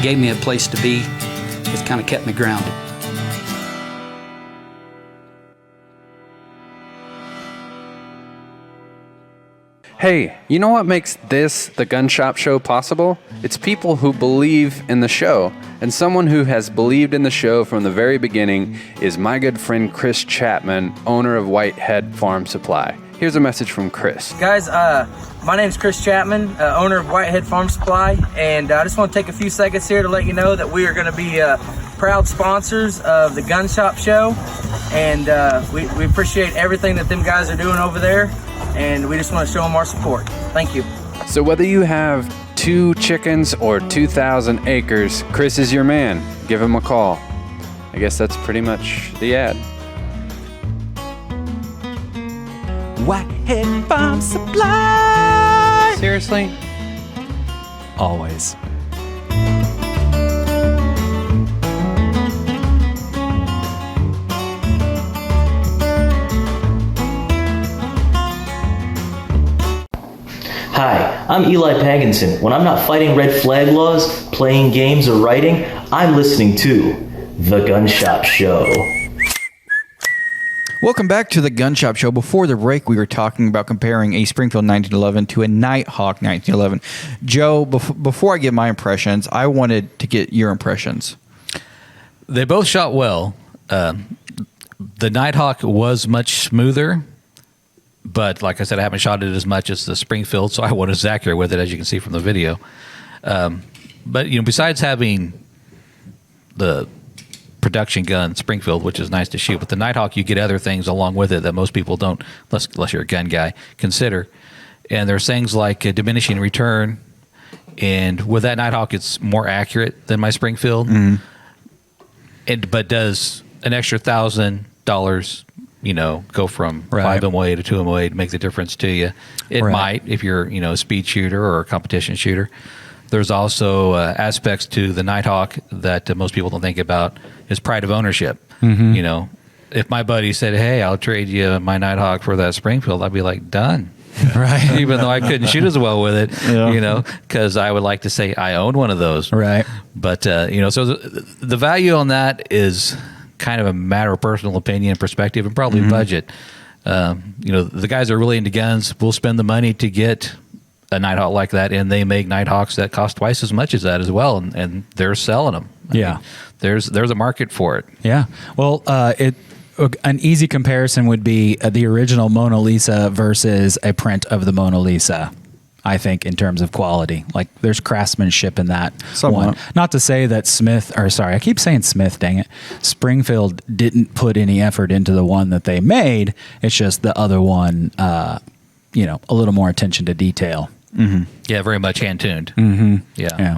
gave me a place to be. It's kind of kept me grounded. Hey, you know what makes this, the Gun Shop Show, possible? It's people who believe in the show. And someone who has believed in the show from the very beginning is my good friend Chris Chapman, owner of Whitehead Farm Supply. Here's a message from Chris. Guys, my name's Chris Chapman, owner of Whitehead Farm Supply, and I just want to take a few seconds here to let you know that we are going to be proud sponsors of the Gun Shop Show, and we appreciate everything that them guys are doing over there, and we just want to show them our support. Thank you. So whether you have 2 chickens or 2,000 acres, Chris is your man. Give him a call. I guess that's pretty much the ad. Whitehead Farm Supply. Seriously? Always. Hi, I'm Eli Pagginson. When I'm not fighting red flag laws, playing games, or writing, I'm listening to The Gun Shop Show. Welcome back to the Gun Shop Show. Before the break, we were talking about comparing a Springfield 1911 to a Nighthawk 1911. Joe, before I get my impressions, I wanted to get your impressions. They both shot well. The Nighthawk was much smoother, but like I said, I haven't shot it as much as the Springfield, so I wasn't as accurate with it, as you can see from the video. But besides having the production gun Springfield, which is nice to shoot, with the Nighthawk you get other things along with it that most people don't, unless you're a gun guy, consider. And there's things like diminishing return, and with that Nighthawk it's more accurate than my Springfield. But does an extra $1,000 go from 5 MOA to 2 MOA to make the difference to you? It might, if you're a speed shooter or a competition shooter. There's also aspects to the Nighthawk that most people don't think about, is pride of ownership. If my buddy said, hey, I'll trade you my Nighthawk for that Springfield, I'd be like, done. Right. Even though I couldn't shoot as well with it, because I would like to say I own one of those. Right. But, so the value on that is kind of a matter of personal opinion, perspective, and probably budget. The guys that are really into guns will spend the money to get a Nighthawk like that, and they make Nighthawks that cost twice as much as that as well, and they're selling them. I mean, there's a market for it. Yeah. Well, an easy comparison would be the original Mona Lisa versus a print of the Mona Lisa, I think, in terms of quality. Like, there's craftsmanship in that one. Not to say that I keep saying Smith, dang it. Springfield didn't put any effort into the one that they made. It's just the other one, a little more attention to detail. Yeah, very much hand-tuned. Yeah.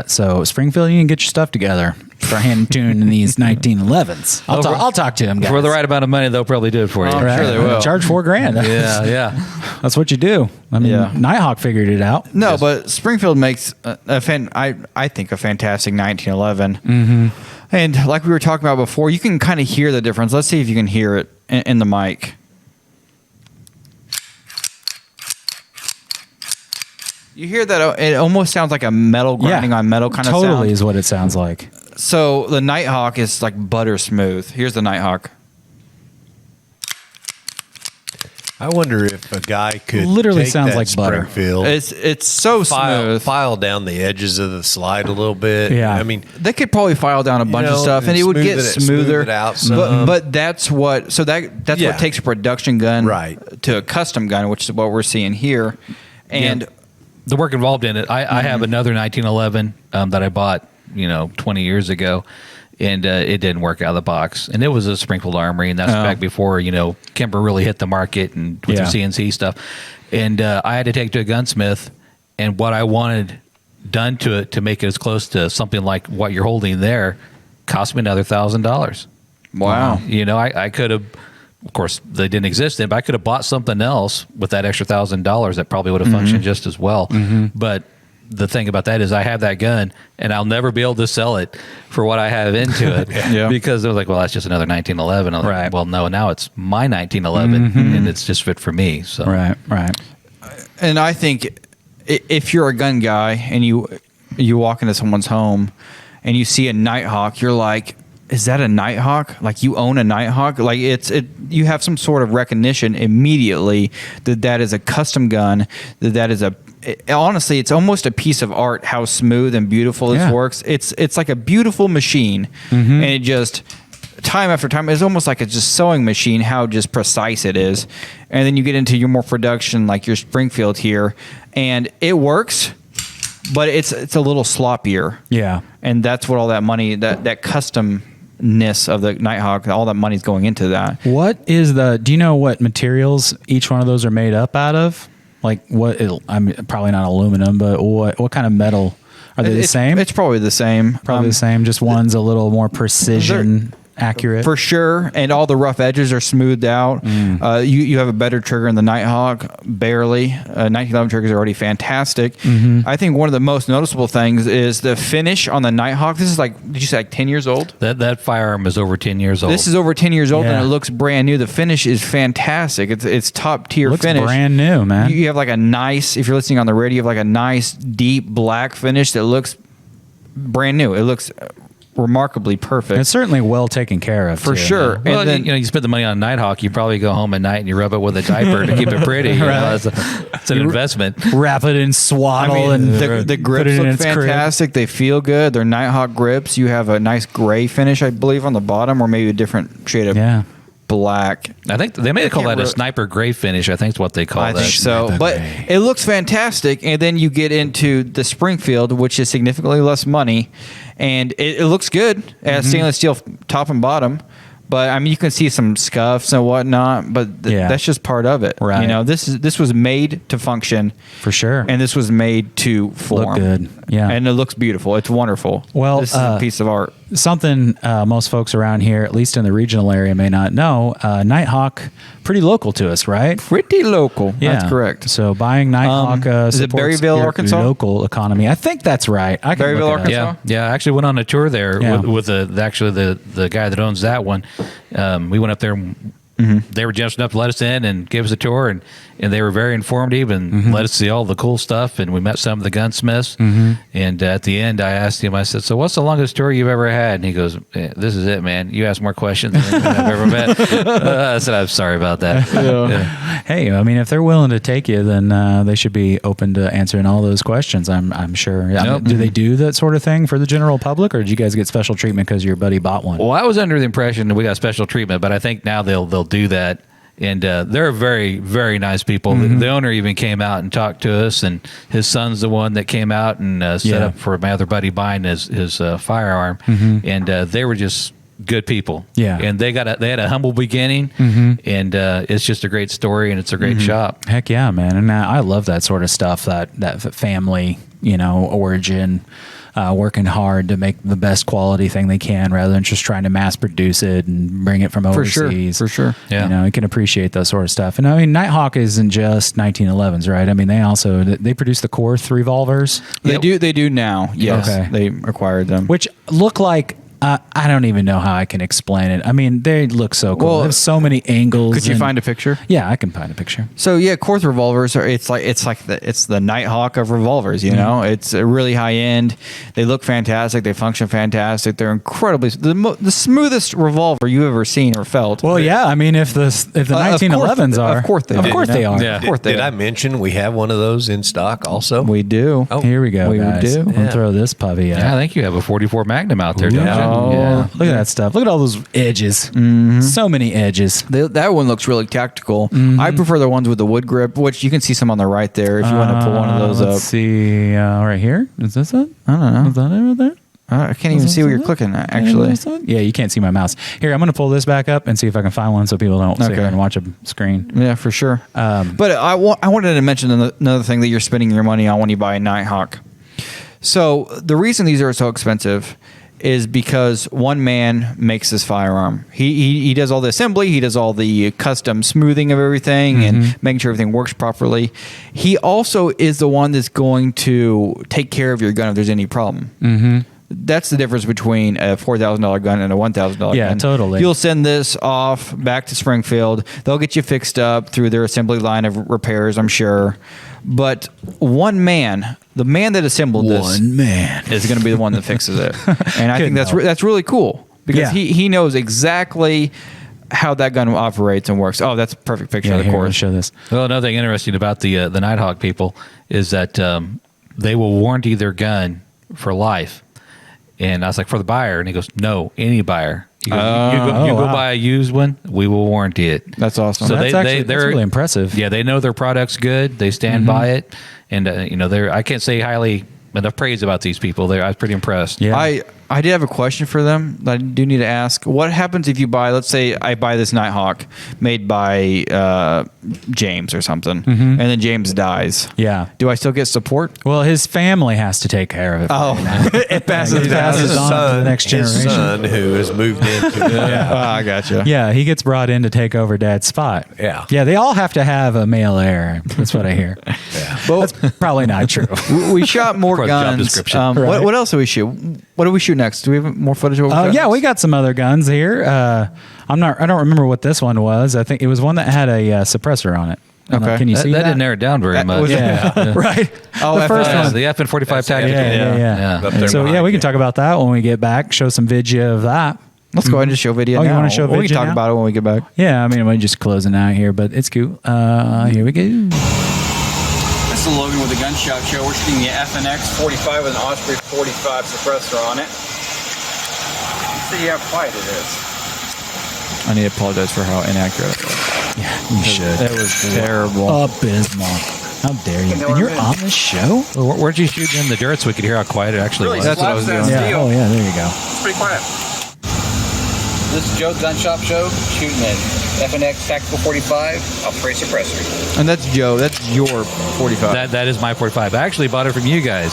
So Springfield, you can get your stuff together for hand-tuning these 1911s. I'll talk to them, guys. For the right amount of money, they'll probably do it for you. I'm sure they will. Charge $4,000. Yeah. That's what you do. I mean, Nighthawk figured it out. No, but Springfield makes I think a fantastic 1911. And like we were talking about before, you can kind of hear the difference. Let's see if you can hear it in the mic. You hear that? It almost sounds like a metal grinding on metal kind of sound. Totally is what it sounds like. So the Nighthawk is like butter smooth. Here's the Nighthawk. I wonder if a guy could literally take sounds that like butter. Springfield, It's so smooth. file down the edges of the slide a little bit. Yeah. I mean, they could probably file down a bunch of stuff, and it would get smoother. Smooth it out some. But that's what. So that's what takes a production gun to a custom gun, which is what we're seeing here, and. The work involved in it. I have another 1911 that I bought, 20 years ago, and it didn't work out of the box. And it was a Springfield Armory, and that's back before Kemper really hit the market and with the CNC stuff. And I had to take it to a gunsmith, and what I wanted done to it to make it as close to something like what you're holding there cost me another $1,000. Wow. I could have. Of course, they didn't exist then, but I could have bought something else with that extra $1,000 that probably would have functioned just as well. But the thing about that is I have that gun, and I'll never be able to sell it for what I have into it because I was like, well, that's just another 1911. I'm like, well, no, now it's my 1911, and it's just fit for me. So Right. And I think if you're a gun guy and you walk into someone's home and you see a Nighthawk, you're like, is that a Nighthawk? Like, you own a Nighthawk? Like, you have some sort of recognition immediately that is a custom gun, that is honestly, it's almost a piece of art how smooth and beautiful this works. It's like a beautiful machine, and it just time after time, it's almost like a just sewing machine how just precise it is. And then you get into your more production, like your Springfield here, and it works, but it's a little sloppier. Yeah. And that's what all that money, that customness of the Nighthawk, all that money's going into that. Do you know what materials each one of those are made up out of? Like I'm probably not aluminum, but what kind of metal? Are they the same? It's probably the same. Probably the same. Just one's a little more precision accurate. For sure. And all the rough edges are smoothed out. You have a better trigger in the Nighthawk, barely. 1911 triggers are already fantastic. I think one of the most noticeable things is the finish on the Nighthawk. This is did you say 10 years old? That firearm is over 10 years old. This is over 10 years old, and it looks brand new. The finish is fantastic. It's top tier finish. Brand new, man. You have like a nice, if you're listening on the radio, you have like a nice deep black finish that looks brand new. It looks remarkably perfect. It's certainly well taken care of. For too. sure. Well, And then, you spend the money on Nighthawk. You probably go home at night and you rub it with a diaper to keep it pretty. It's an investment. Wrap it in swaddle and the put grips it in look its crib. fantastic. They feel good. They're Nighthawk grips. You have a nice gray finish, I believe, on the bottom, or maybe a different shade of black. I think they may call that a sniper gray finish. I think is what they call that. I think so. But it looks fantastic. And then you get into the Springfield, which is significantly less money. And it looks good as stainless steel top and bottom. But I mean, you can see some scuffs and whatnot, but that's just part of it. Right. You know, this was made to function for sure, and this was made to form. Look good, yeah, and it looks beautiful. It's wonderful. Well, this is a piece of art. Something most folks around here, at least in the regional area, may not know. Nighthawk, pretty local to us, right? Pretty local. Yeah. That's correct. So buying Nighthawk is it supports Berryville, your Arkansas? local economy. I think that's right. I can Berryville, look it up. Arkansas? Yeah, I actually went on a tour there Yeah. with the guy that owns that one. We went up there. They were generous enough to let us in and give us a tour, and they were very informative and let us see all the cool stuff. And we met some of the gunsmiths. And at the end, I asked him, I said, "So what's the longest tour you've ever had?" And he goes, "This is it, man. You ask more questions than I've ever met." I said, "I'm sorry about that." Yeah. Hey, I mean, if they're willing to take you, then they should be open to answering all those questions. I'm sure. I mean, do they do that sort of thing for the general public, or did you guys get special treatment because your buddy bought one? Well, I was under the impression that we got special treatment, but I think now they'll do that. And they're very, very nice people. The owner even came out and talked to us, and his son's the one that came out and set up for my other buddy buying his firearm. And they were just good people. Yeah. And they had a humble beginning, and it's just a great story, and it's a great shop. Heck yeah, man. And I love that sort of stuff, that family, origin, working hard to make the best quality thing they can rather than just trying to mass produce it and bring it from overseas. For sure. Yeah. You can appreciate that sort of stuff. And I mean, Nighthawk isn't just 1911s, right? I mean, they produce the Korth revolvers. They do now. Yes. Okay. They acquired them. Which look like, I don't even know how I can explain it. I mean, they look so cool. Well, they have so many angles. Could you find a picture? Yeah, I can find a picture. So yeah, Korth revolvers are it's the Nighthawk of revolvers. You know, it's a really high end. They look fantastic. They function fantastic. They're incredibly the smoothest revolver you've ever seen or felt. Well, yeah. I mean, if the 1911s are, of course they are. Yeah. Did I mention we have one of those in stock also? We do. Oh, here we go, guys. do. I'm gonna throw this puppy out. Yeah, I think you have a 44 Magnum out there, don't you? Oh, Yeah. look at that stuff. Look at all those edges. So many edges. That one looks really tactical. I prefer the ones with the wood grip, which you can see some on the right there if you want to pull one of those let's up. see. Right here. Is this it? I don't know. Is that it right there? I can't even see what you're clicking at, actually. Yeah, you can't see my mouse. Here, I'm going to pull this back up and see if I can find one so people don't sit here and watch a screen. Yeah, for sure. But I wanted to mention another thing that you're spending your money on when you buy a Nighthawk. So the reason these are so expensive is because one man makes this firearm. He does all the assembly, he does all the custom smoothing of everything and making sure everything works properly. He also is the one that's going to take care of your gun if there's any problem. That's the difference between a $4,000 gun and a $1,000 gun. Yeah, totally. You'll send this off back to Springfield. They'll get you fixed up through their assembly line of repairs, I'm sure. But one man, the man that assembled this, is going to be the one that fixes it. And I think that's really cool because he knows exactly how that gun operates and works. Oh, that's a perfect picture of the course. Show this. Well, another thing interesting about the Nighthawk people is that they will warranty their gun for life. And I was like, for the buyer? And he goes, no, any buyer. You go buy a used one, we will warranty it. That's awesome. So that's really impressive. Yeah, they know their product's good. They stand by it. And, I can't say highly enough praise about these people. I was pretty impressed. Yeah. I did have a question for them that I do need to ask. What happens if you buy, let's say I buy this Nighthawk made by James or something, and then James dies? Yeah. Do I still get support? Well, his family has to take care of it. Oh, it passes His on to the next generation. His son, who has moved into I gotcha. Yeah, he gets brought in to take over Dad's spot. Yeah. Yeah, they all have to have a male heir. That's what I hear. Well, that's probably not true. We shot more For the job guns. description. What else do we shoot? What do we shoot next? Do we have more footage of what we shot Yeah, next? we got some other guns here. I don't remember what this one was. I think it was one that had a suppressor on it. Okay. Can you see that? That didn't narrow it down very much. Yeah, right. Oh, the first one. The FN45 tactical. Yeah. Up there So behind we can you. talk about that when we get back. Show some video of that. Let's go ahead and just show video Oh, now. you want to show We video can talk now? about it when we get back. Yeah, I mean, we're just closing out here, but it's cool. Here we go. This is Logan with the Gun Shop Show. We're shooting the FNX 45 with an Osprey 45 suppressor on it. See how quiet it is. I need to apologize for how inaccurate it was. Yeah, you should. That was terrible. Abysmal. How dare you? And you're on this show? Well, weren't you shooting in the dirt so we could hear how quiet it actually was? That's what I was doing. Yeah. Oh, yeah, there you go. It's pretty quiet. This is Joe's Gun Shop Show, shooting an FNX Tactical 45 Osprey suppressor. And that's Joe. That's your 45. That is my 45. I actually bought it from you guys.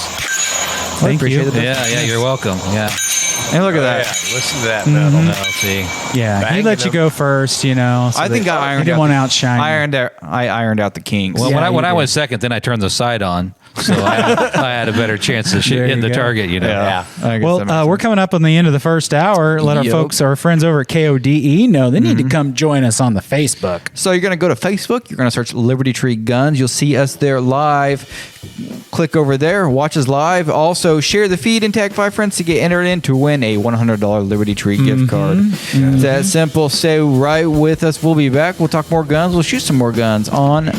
Thank you. Yeah, you're welcome. Yeah. And look at that. Yeah, listen to that metal. No, see. Yeah, he Banging let you them. go first, you know. So I think I ironed didn't out. want to outshine. I ironed out the kinks. Well, Yeah, when you I did. went second, then I turned the sight on, so I had a better chance to There hit you the go. target. You know. I guess that Well, makes we're sense. coming up on the end of the first hour. Let our Yo. folks, our friends over at KODE know they need to come join us on the Facebook. So you're going to go to Facebook. You're going to search Liberty Tree Guns. You'll see us there live. Click over there. Watch us live. Also, share the feed and tag 5 friends to get entered in to win a $100 Liberty Tree gift card. It's that simple. Stay right with us. We'll be back. We'll talk more guns. We'll shoot some more guns on.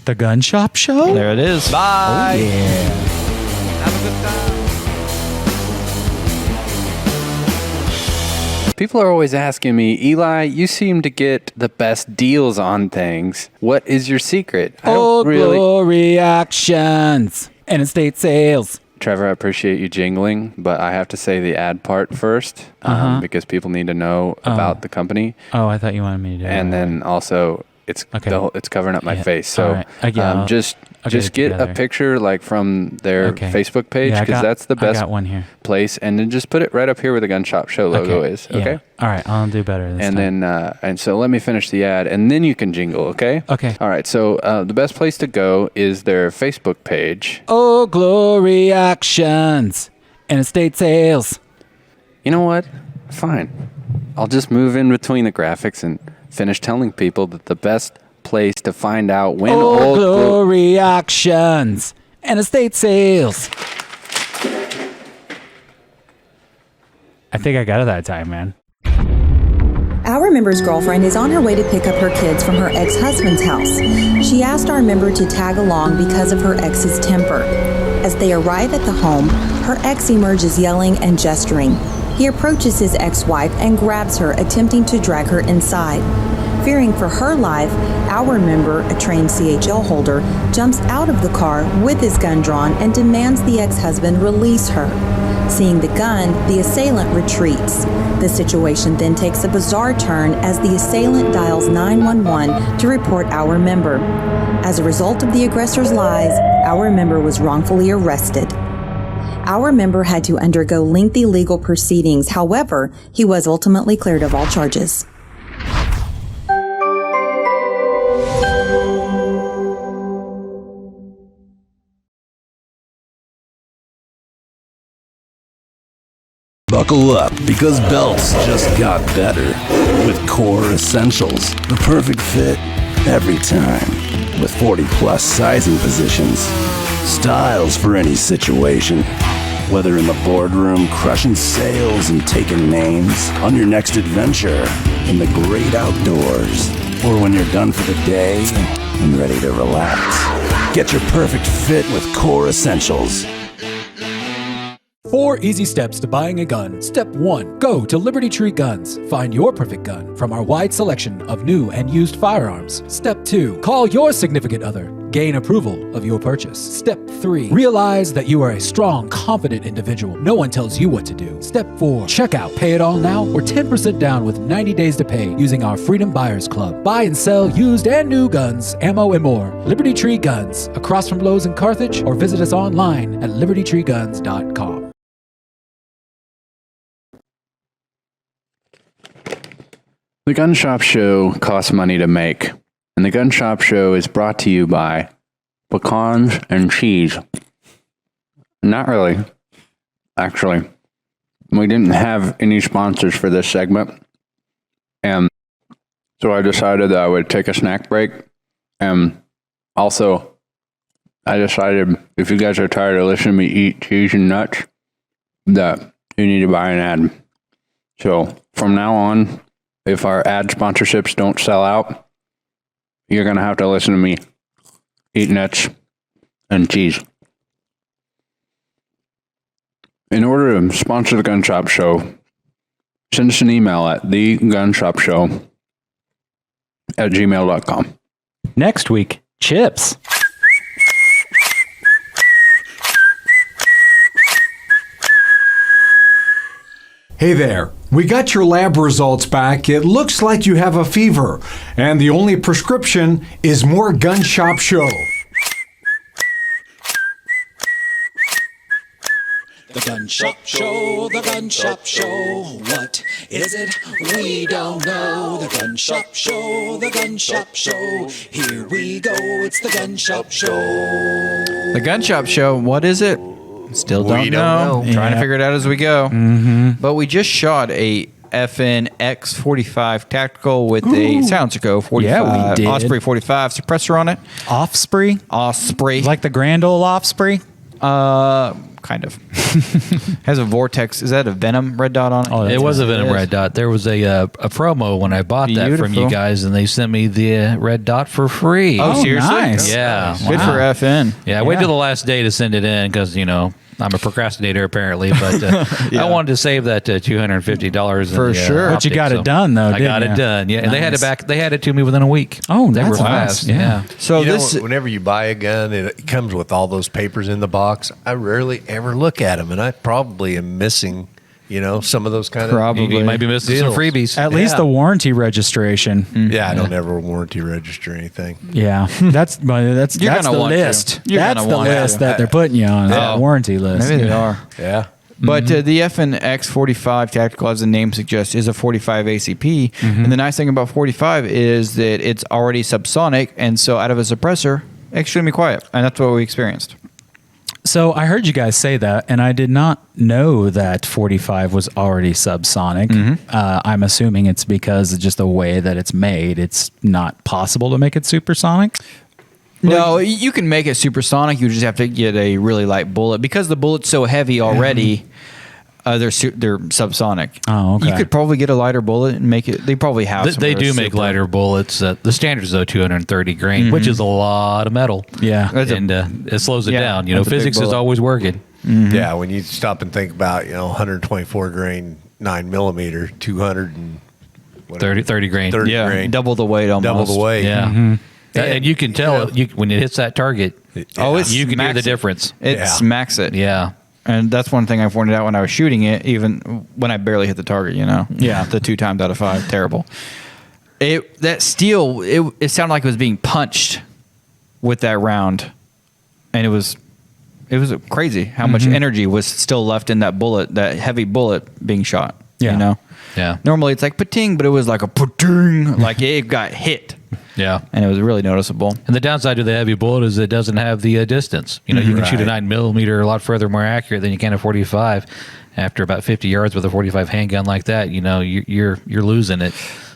The Gun Shop Show? There it is. Bye. Oh, yeah. Have a good time. People are always asking me, Eli, you seem to get the best deals on things. What is your secret? I don't really. Glory Actions and estate sales. Trevor, I appreciate you jingling, but I have to say the ad part first because people need to know about the company. Oh, I thought you wanted me to do And then also, it's Okay. it's covering up my Yeah. face. So All right. I'll just get it get together. a picture like from their Okay. Facebook page Yeah, I because got- that's the I best got one here. place, and then just put it right up here where the Gun Shop Show logo is. Yeah. Okay. All right. I'll do better this And time. then, and so let me finish the ad, and then you can jingle, okay? Okay. All right. So the best place to go is their Facebook page. Oh, Glory Actions and estate sales. You know what? Fine. I'll just move in between the graphics and finish telling people that the best place to find out when Oh, old Glory Actions and estate sales. I think I got it that time, man. Our member's girlfriend is on her way to pick up her kids from her ex-husband's house. She asked our member to tag along because of her ex's temper. As they arrive at the home, her ex emerges yelling and gesturing. He approaches his ex-wife and grabs her, attempting to drag her inside. Fearing for her life, our member, a trained CHL holder, jumps out of the car with his gun drawn and demands the ex-husband release her. Seeing the gun, the assailant retreats. The situation then takes a bizarre turn as the assailant dials 911 to report our member. As a result of the aggressor's lies, our member was wrongfully arrested. Our member had to undergo lengthy legal proceedings. However, he was ultimately cleared of all charges. Buckle up, because belts just got better. With Core Essentials, the perfect fit every time. With 40 plus sizing positions. Styles for any situation. Whether in the boardroom crushing sales and taking names, on your next adventure, in the great outdoors, or when you're done for the day and ready to relax. Get your perfect fit with Core Essentials. 4 easy steps to buying a gun. Step 1. Go to Liberty Tree Guns. Find your perfect gun from our wide selection of new and used firearms. Step 2. Call your significant other. Gain approval of your purchase. Step 3. Realize that you are a strong, confident individual. No one tells you what to do. Step 4. Check out Pay It All Now or 10% down with 90 days to pay using our Freedom Buyers Club. Buy and sell used and new guns, ammo, and more. Liberty Tree Guns. Across from Lowe's in Carthage, or visit us online at libertytreeguns.com. The Gun Shop Show costs money to make, and the Gun Shop Show is brought to you by pecans and cheese. Not really. Actually, we didn't have any sponsors for this segment, and so I decided that I would take a snack break and Also, I decided if you guys are tired of listening to me eat cheese and nuts, that you need to buy an ad. So from now on, if our ad sponsorships don't sell out, you're going to have to listen to me eat nuts and cheese. In order to sponsor the Gun Shop Show, send us an email at thegunshopshow@gmail.com. Next week, chips. Hey there. We got your lab results back. It looks like you have a fever, and the only prescription is more Gun Shop Show. The Gun Shop Show, the Gun Shop Show. What is it? We don't know. The Gun Shop Show, the Gun Shop Show. Here we go. It's the Gun Shop Show. The Gun Shop Show. What is it? Still don't know. Trying to figure it out as we go. But we just shot a FN X45 tactical with a Soundsco 45, Yeah, we did. Osprey 45 suppressor on it. Osprey? Osprey. Like the grand old Osprey? Kind of. Has a Vortex. Is that a Venom red dot on it? It was a Venom red dot. There was a promo when I bought that from you guys, and they sent me the red dot for free. Oh, seriously? Nice. Yeah. Good for FN. Yeah, I waited till the last day to send it in because, I'm a procrastinator apparently, but I wanted to save that $250 for sure. But you got it done though. I got it done. Yeah, and they had it back. They had it to me within a week. Oh, they were that's fast. nice. Yeah. So whenever you buy a gun, it comes with all those papers in the box. I rarely ever look at them, and I probably am missing. Some of those kind of You might be missing some freebies. At least the warranty registration. Yeah, I don't ever warranty register anything. Yeah, that's You're the gonna want to. list. You're That's gonna the want list to. that they're putting you on. Yeah. The warranty list. Maybe they are. Yeah. But the FN X45 tactical, as the name suggests, is a 45 ACP. And the nice thing about 45 is that it's already subsonic, and so out of a suppressor, extremely quiet. And that's what we experienced. So I heard you guys say that, and I did not know that 45 was already subsonic. I'm assuming it's because of just the way that it's made. It's not possible to make it supersonic. No, you can make it supersonic. You just have to get a really light bullet. Because the bullet's so heavy already, they're subsonic. Oh, okay. You could probably get a lighter bullet and make it. They probably have. They do make lighter bullets. The standard is though 230 grain, which is a lot of metal. Yeah, and it slows it down. that's a big Physics is bullet. always working. Yeah, when you stop and think about 124 grain 9mm, 200 and 30 grain. 30 Yeah, grain, double the weight almost. double the weight. Yeah. And you can tell when it hits that target. Oh, it's you can hear the smacks it. difference. It smacks it. Yeah. And that's one thing I pointed out when I was shooting it, even when I barely hit the target, Yeah. The 2 times out of 5. Terrible. That steel, it sounded like it was being punched with that round. And it was crazy how much energy was still left in that bullet, that heavy bullet being shot. Yeah. Yeah. Normally it's like pating, but it was like a pating, like it got hit. Yeah. And it was really noticeable. And the downside to the heavy bullet is it doesn't have the distance. You can shoot a 9mm a lot further, more accurate than you can a 45. After about 50 yards with a 45 handgun like that, you're losing it.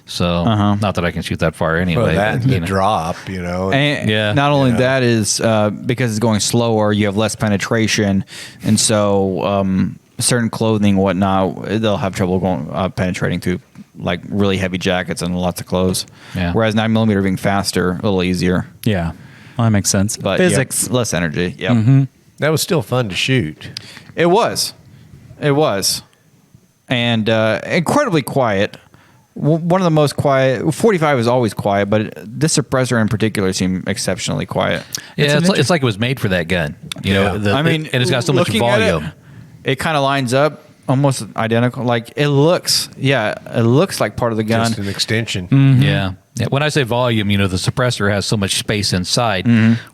So not that I can shoot that far anyway. Well, that but, the drop, And not only that is because it's going slower, you have less penetration, and so certain clothing, whatnot, they'll have trouble going penetrating through like really heavy jackets and lots of clothes. Yeah. Whereas 9mm being faster, a little easier. Yeah, well, that makes sense. But Physics, less energy. Yep. That was still fun to shoot. It was, and incredibly quiet. One of the most quiet. 45 is always quiet, but this suppressor in particular seemed exceptionally quiet. Yeah, it's like it was made for that gun. And it's got so much looking at volume. It kind of lines up almost identical. Like it looks like part of the gun. Just an extension. Yeah. When I say volume, the suppressor has so much space inside,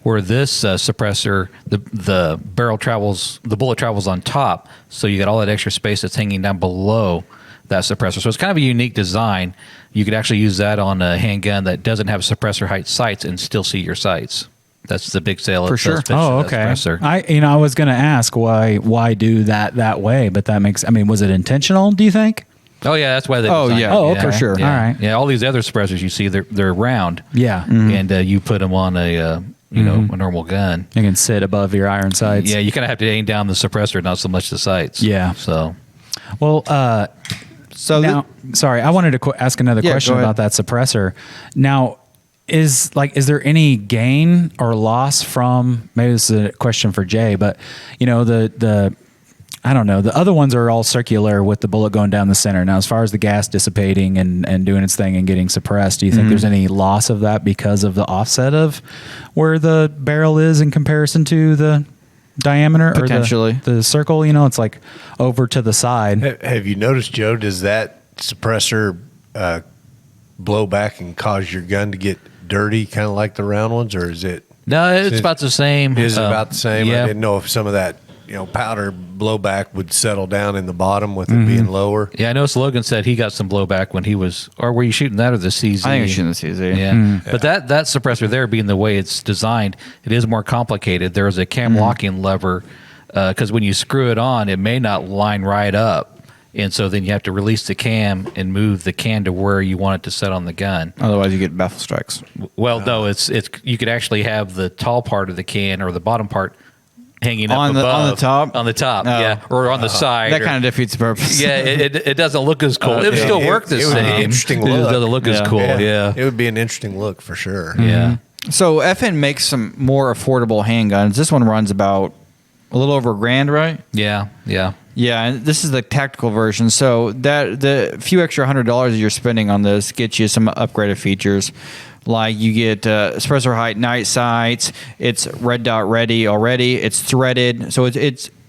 where this suppressor, the bullet travels on top, so you got all that extra space that's hanging down below that suppressor. So it's kind of a unique design. You could actually use that on a handgun that doesn't have suppressor height sights and still see your sights. That's the big sale for sure. Oh, okay. I was going to ask why do that way, but that makes. Was it intentional? Do you think? Oh yeah, that's why they. Oh designed yeah, it. oh for sure. Yeah. All right. Yeah, all these other suppressors you see, they're round. Yeah, and you put them on a you know, a normal gun. You can sit above your iron sights. Yeah, you kind of have to aim down the suppressor, not so much the sights. Yeah. So, well, so now, sorry, I wanted to ask another question about that suppressor. Now, is there any gain or loss from? Maybe this is a question for Jay, but you know the I don't know. The other ones are all circular with the bullet going down the center. Now, as far as the gas dissipating and doing its thing and getting suppressed, do you think there's any loss of that because of the offset of where the barrel is in comparison to the diameter Potentially. or the circle? You know, it's like over to the side. Have you noticed, Joe, does that suppressor blow back and cause your gun to get dirty, kind of like the round ones, or is it? No, it's about the same. Is it about the same? Yeah. I didn't know if some of that, powder blowback would settle down in the bottom with it being lower. Yeah, I know Logan said he got some blowback when he was, or were you shooting that or the CZ? I think you're shooting the CZ. Yeah. But that suppressor there, being the way it's designed, it is more complicated. There's a cam locking lever, because when you screw it on, it may not line right up. And so then you have to release the cam and move the can to where you want it to set on the gun. Otherwise, you get baffle strikes. Well, no, it's you could actually have the tall part of the can or the bottom part hanging up on above, on the top, yeah, or on the side. That kind of defeats the purpose. Yeah, it doesn't look as cool. It would still work the it would be an same. interesting It look. doesn't look as cool. Yeah. It would be an interesting look for sure. Yeah. So FN makes some more affordable handguns. This one runs about a little over $1,000, right? Yeah. Yeah, and this is the tactical version. So that the few extra $100 that you're spending on this gets you some upgraded features. Like you get suppressor height night sights. It's red dot ready already. It's threaded, so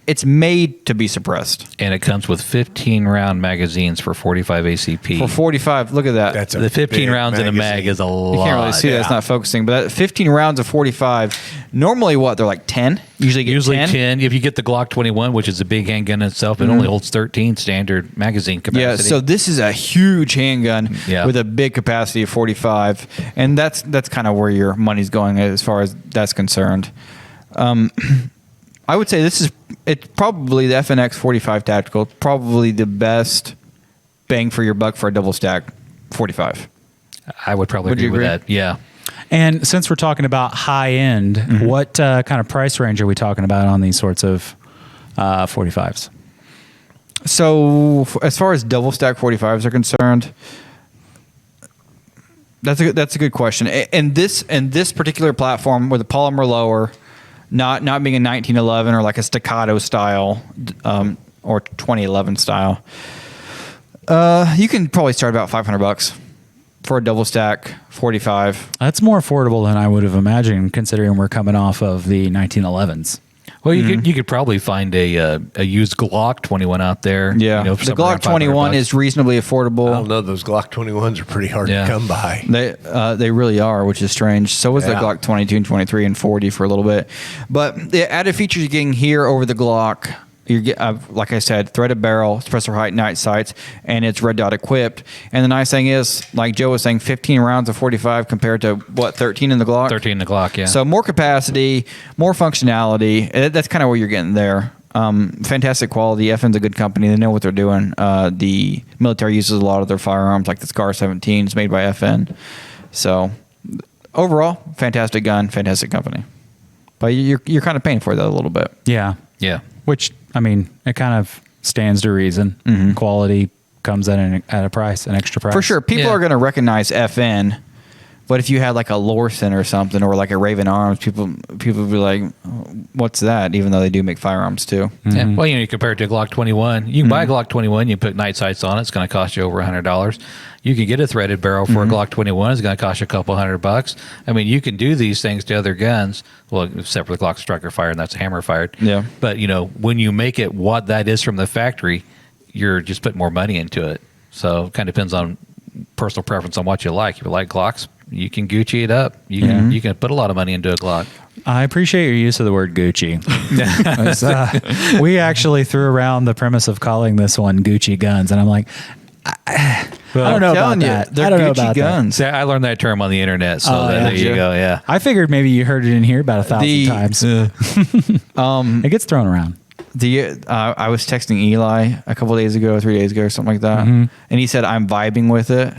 it's made to be suppressed. And it comes with 15 round magazines for 45 ACP. For 45, look at that. That's the 15 rounds magazine. in a mag is a lot. You can't really see that. It's not focusing. But that 15 rounds of 45, normally what? They're like 10? Usually 10. If you get the Glock 21, which is a big handgun in itself, it only holds 13 standard magazine capacity. Yeah, so this is a huge handgun with a big capacity of 45. And that's kind of where your money's going as far as that's concerned. I would say it's probably the FNX 45 Tactical, probably the best bang for your buck for a double stack 45. I would probably agree with that. Yeah. And since we're talking about high end, what kind of price range are we talking about on these sorts of 45s? So as far as double stack 45s are concerned, that's a good question. And this particular platform with a polymer lower, not being a 1911 or like a staccato style or 2011 style, you can probably start about $500 for a double stack 45. That's more affordable than I would have imagined, considering we're coming off of the 1911s. Well, you could probably find a used Glock 21 out there. Yeah, the Glock 21 is reasonably affordable. I don't know; those Glock 21s are pretty hard to come by. They really are, which is strange. So was the Glock 22 and 23 and 40 for a little bit. But the added features you're getting here over the Glock, you get, like I said, threaded barrel, suppressor height, night sights, and it's red dot equipped. And the nice thing is, like Joe was saying, 15 rounds of 45 compared to 13 in the Glock. 13 in the Glock, yeah. So more capacity, more functionality. That's kind of what you're getting there. Fantastic quality. FN's a good company. They know what they're doing. The military uses a lot of their firearms, like the SCAR 17 is made by FN. So overall, fantastic gun, fantastic company. But you're kind of paying for that a little bit. Yeah. Yeah. Which, I mean, it kind of stands to reason. Quality comes at a price, an extra price. For sure. People are going to recognize FN, but if you had like a Lorson or something, or like a Raven Arms, people would be like, what's that? Even though they do make firearms too. Yeah. Well, you compare it to a Glock 21. You can buy a Glock 21, you put night sights on it, it's going to cost you over $100. You can get a threaded barrel for a Glock 21, it's going to cost you a couple $100. I mean, you can do these things to other guns, well, except for the Glock Striker Fire, and that's a hammer fired. Yeah. But, when you make it what that is from the factory, you're just putting more money into it. So it kind of depends on personal preference on what you like. If you like Glocks, you can Gucci it up. You can put a lot of money into a Glock. I appreciate your use of the word Gucci. We actually threw around the premise of calling this one Gucci Guns, and I'm like, I don't know about that. They're I don't know Gucci about guns. I learned that term on the internet, so there you go. Yeah, I figured maybe you heard it in here about 1,000 times. It gets thrown around. I was texting Eli a couple days ago, 3 days ago, or something like that, and he said, "I'm vibing with it."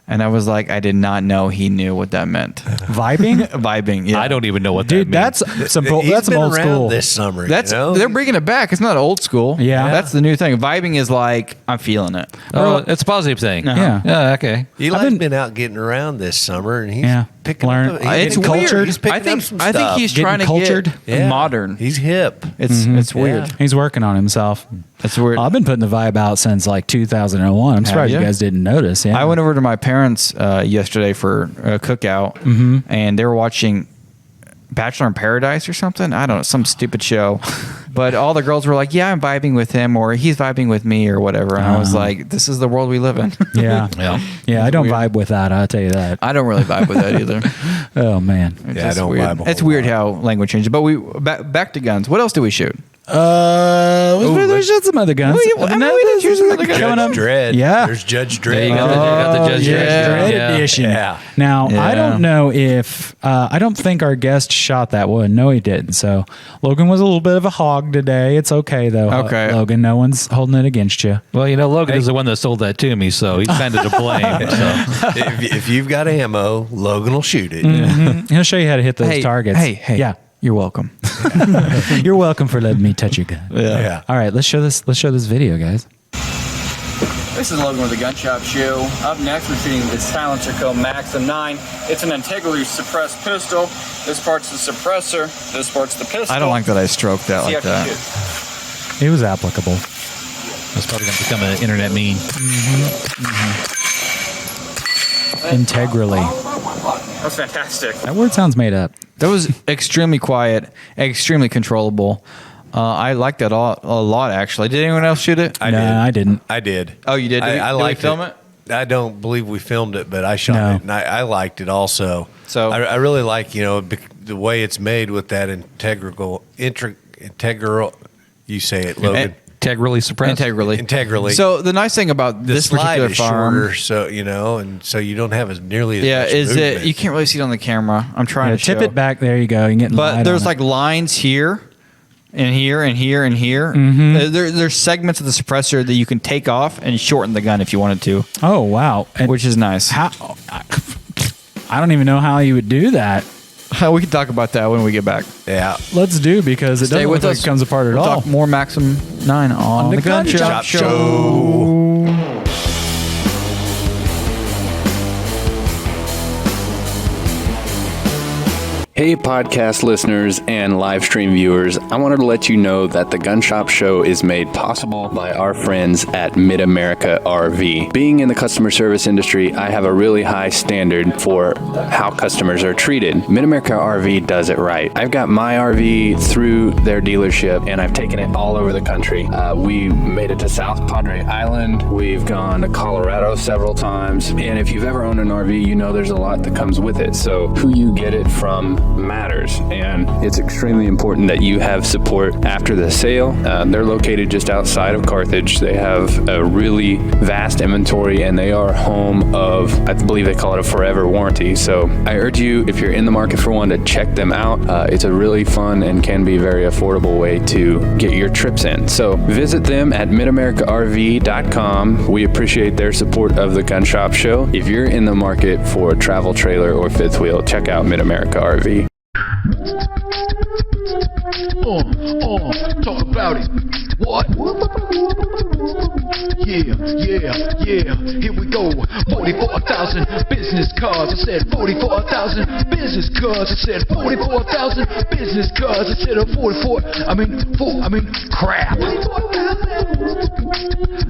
And I was like, I did not know he knew what that meant. Vibing? Vibing, yeah. I don't even know what Dude, that means. that's some old school. This summer, They're bringing it back. It's not old school. Yeah. That's the new thing. Vibing is like, I'm feeling it. Oh, it's a positive thing. Yeah. Yeah, okay. Eli's been out getting around this summer, and he's picking Learn. up. It's getting weird. He's picking I think up some I think stuff. he's Getting trying to cultured. get modern. He's hip. It's weird. He's working on himself. It's weird. I've been putting the vibe out since like 2001. I'm surprised you guys didn't notice. Yeah. I went over to my parents yesterday for a cookout, and they were watching Bachelor in Paradise or something. I don't know, some stupid show. But all the girls were like, yeah, I'm vibing with him, or he's vibing with me, or whatever. And I was like, this is the world we live in. Yeah. I don't vibe with that. I'll tell you that. I don't really vibe with that either. Oh, man. I don't weird. vibe a whole It's weird how language changes. But we back to guns. What else do we shoot? There's just some other guns. We didn't choose some other guns. Judge Dredd. Yeah. There's Judge Dredd. There you go. You got the Judge Dread edition. Yeah. Now, Yeah. I don't know if I don't think our guest shot that one. No, he didn't. So Logan was a little bit of a hog today. It's okay though. Okay. Logan, no one's holding it against you. Well, Logan is the one that sold that to me, so he's kind of to blame. So. if you've got ammo, Logan will shoot it. He'll show you how to hit those targets. Hey. Yeah. You're welcome. You're welcome for letting me touch your gun. Yeah. All right, let's show this video, guys. This is Logan with the Gun Shop Show. Up next, we're shooting the silencer called Maxim 9. It's an integrally suppressed pistol. This part's the suppressor. This part's the pistol. I don't like that I stroked that See like how that. you shoot. It was applicable. That's probably going to become an internet meme. Integrally. That's fantastic. That word sounds made up. That was extremely quiet, extremely controllable. I liked that a lot, actually. Did anyone else shoot it? I didn't. I did. Oh, you did? I Did we liked film it? I don't believe we filmed it, but I shot it, and I liked it also. So I really like the way it's made with that integral. You say it, Logan. Integrally suppressed. Integrally. So the nice thing about The this slide particular is firearm, shorter, so and so you don't have as nearly as much is movement. that you can't really see it on the camera. I'm trying to tip show. it back. There you go. You can get But light there's on like lines here, and here, and here, and here. There's segments of the suppressor that you can take off and shorten the gun if you wanted to. it. Oh wow, Which is nice. How? I don't even know how you would do that. We can talk about that when we get back. Yeah. Let's do because it Stay doesn't with look us. like it comes apart at We'll all. talk more Maxim 9 on the Gun Shop Show. Hey, podcast listeners and live stream viewers. I wanted to let you know that the Gun Shop Show is made possible by our friends at Mid-America RV. Being in the customer service industry, I have a really high standard for how customers are treated. Mid-America RV does it right. I've got my RV through their dealership, and I've taken it all over the country. We made it to South Padre Island. We've gone to Colorado several times. And if you've ever owned an RV, you know there's a lot that comes with it. So who you get it from matters, and it's extremely important that you have support after the sale. They're located just outside of Carthage. They have a really vast inventory, and they are home of, I believe they call it a forever warranty. So I urge you, if you're in the market for one, to check them out. It's a really fun and can be very affordable way to get your trips in. So visit them at midamericarv.com. We appreciate their support of the Gun Shop Show. If you're in the market for a travel trailer or fifth wheel, check out Mid-America RV. Talk about it. What? Yeah. Here we go. 44,000 business cards. I said 44,000 business cards. I said 44,000 business cards. I said 44. Crap.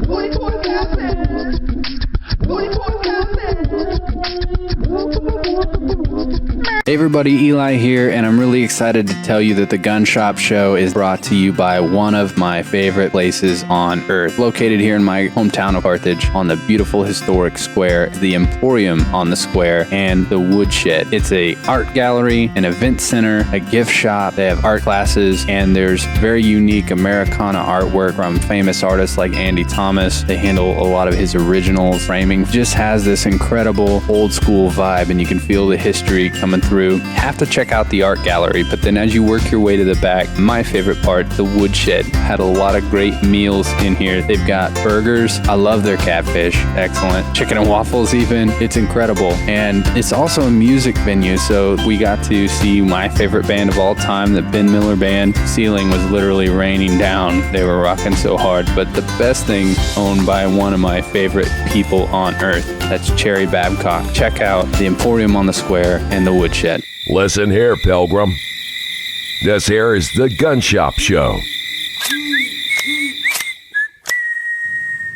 44,000. Hey everybody, Eli here, and I'm really excited to tell you that the Gun Shop Show is brought to you by one of my favorite places on earth. Located here in my hometown of Carthage on the beautiful historic square, the Emporium on the square, and the Woodshed. It's a art gallery, an event center, a gift shop. They have art classes, and there's very unique Americana artwork from famous artists like Andy Thomas. They handle a lot of his original framing. Just has this incredible old school vibe, and you can feel the history coming through through, have to check out the art gallery. But then as you work your way to the back, my favorite part, the woodshed, had a lot of great meals in here. They've got burgers. I love their catfish. Excellent. Chicken and waffles even. It's incredible. And it's also a music venue. So we got to see my favorite band of all time, the Ben Miller Band. Ceiling was literally raining down. They were rocking so hard. But the best thing, owned by one of my favorite people on earth, that's Cherry Babcock. Check out the Emporium on the Square and the Woodshed. Listen here, Pilgrim. This here is the Gun Shop Show.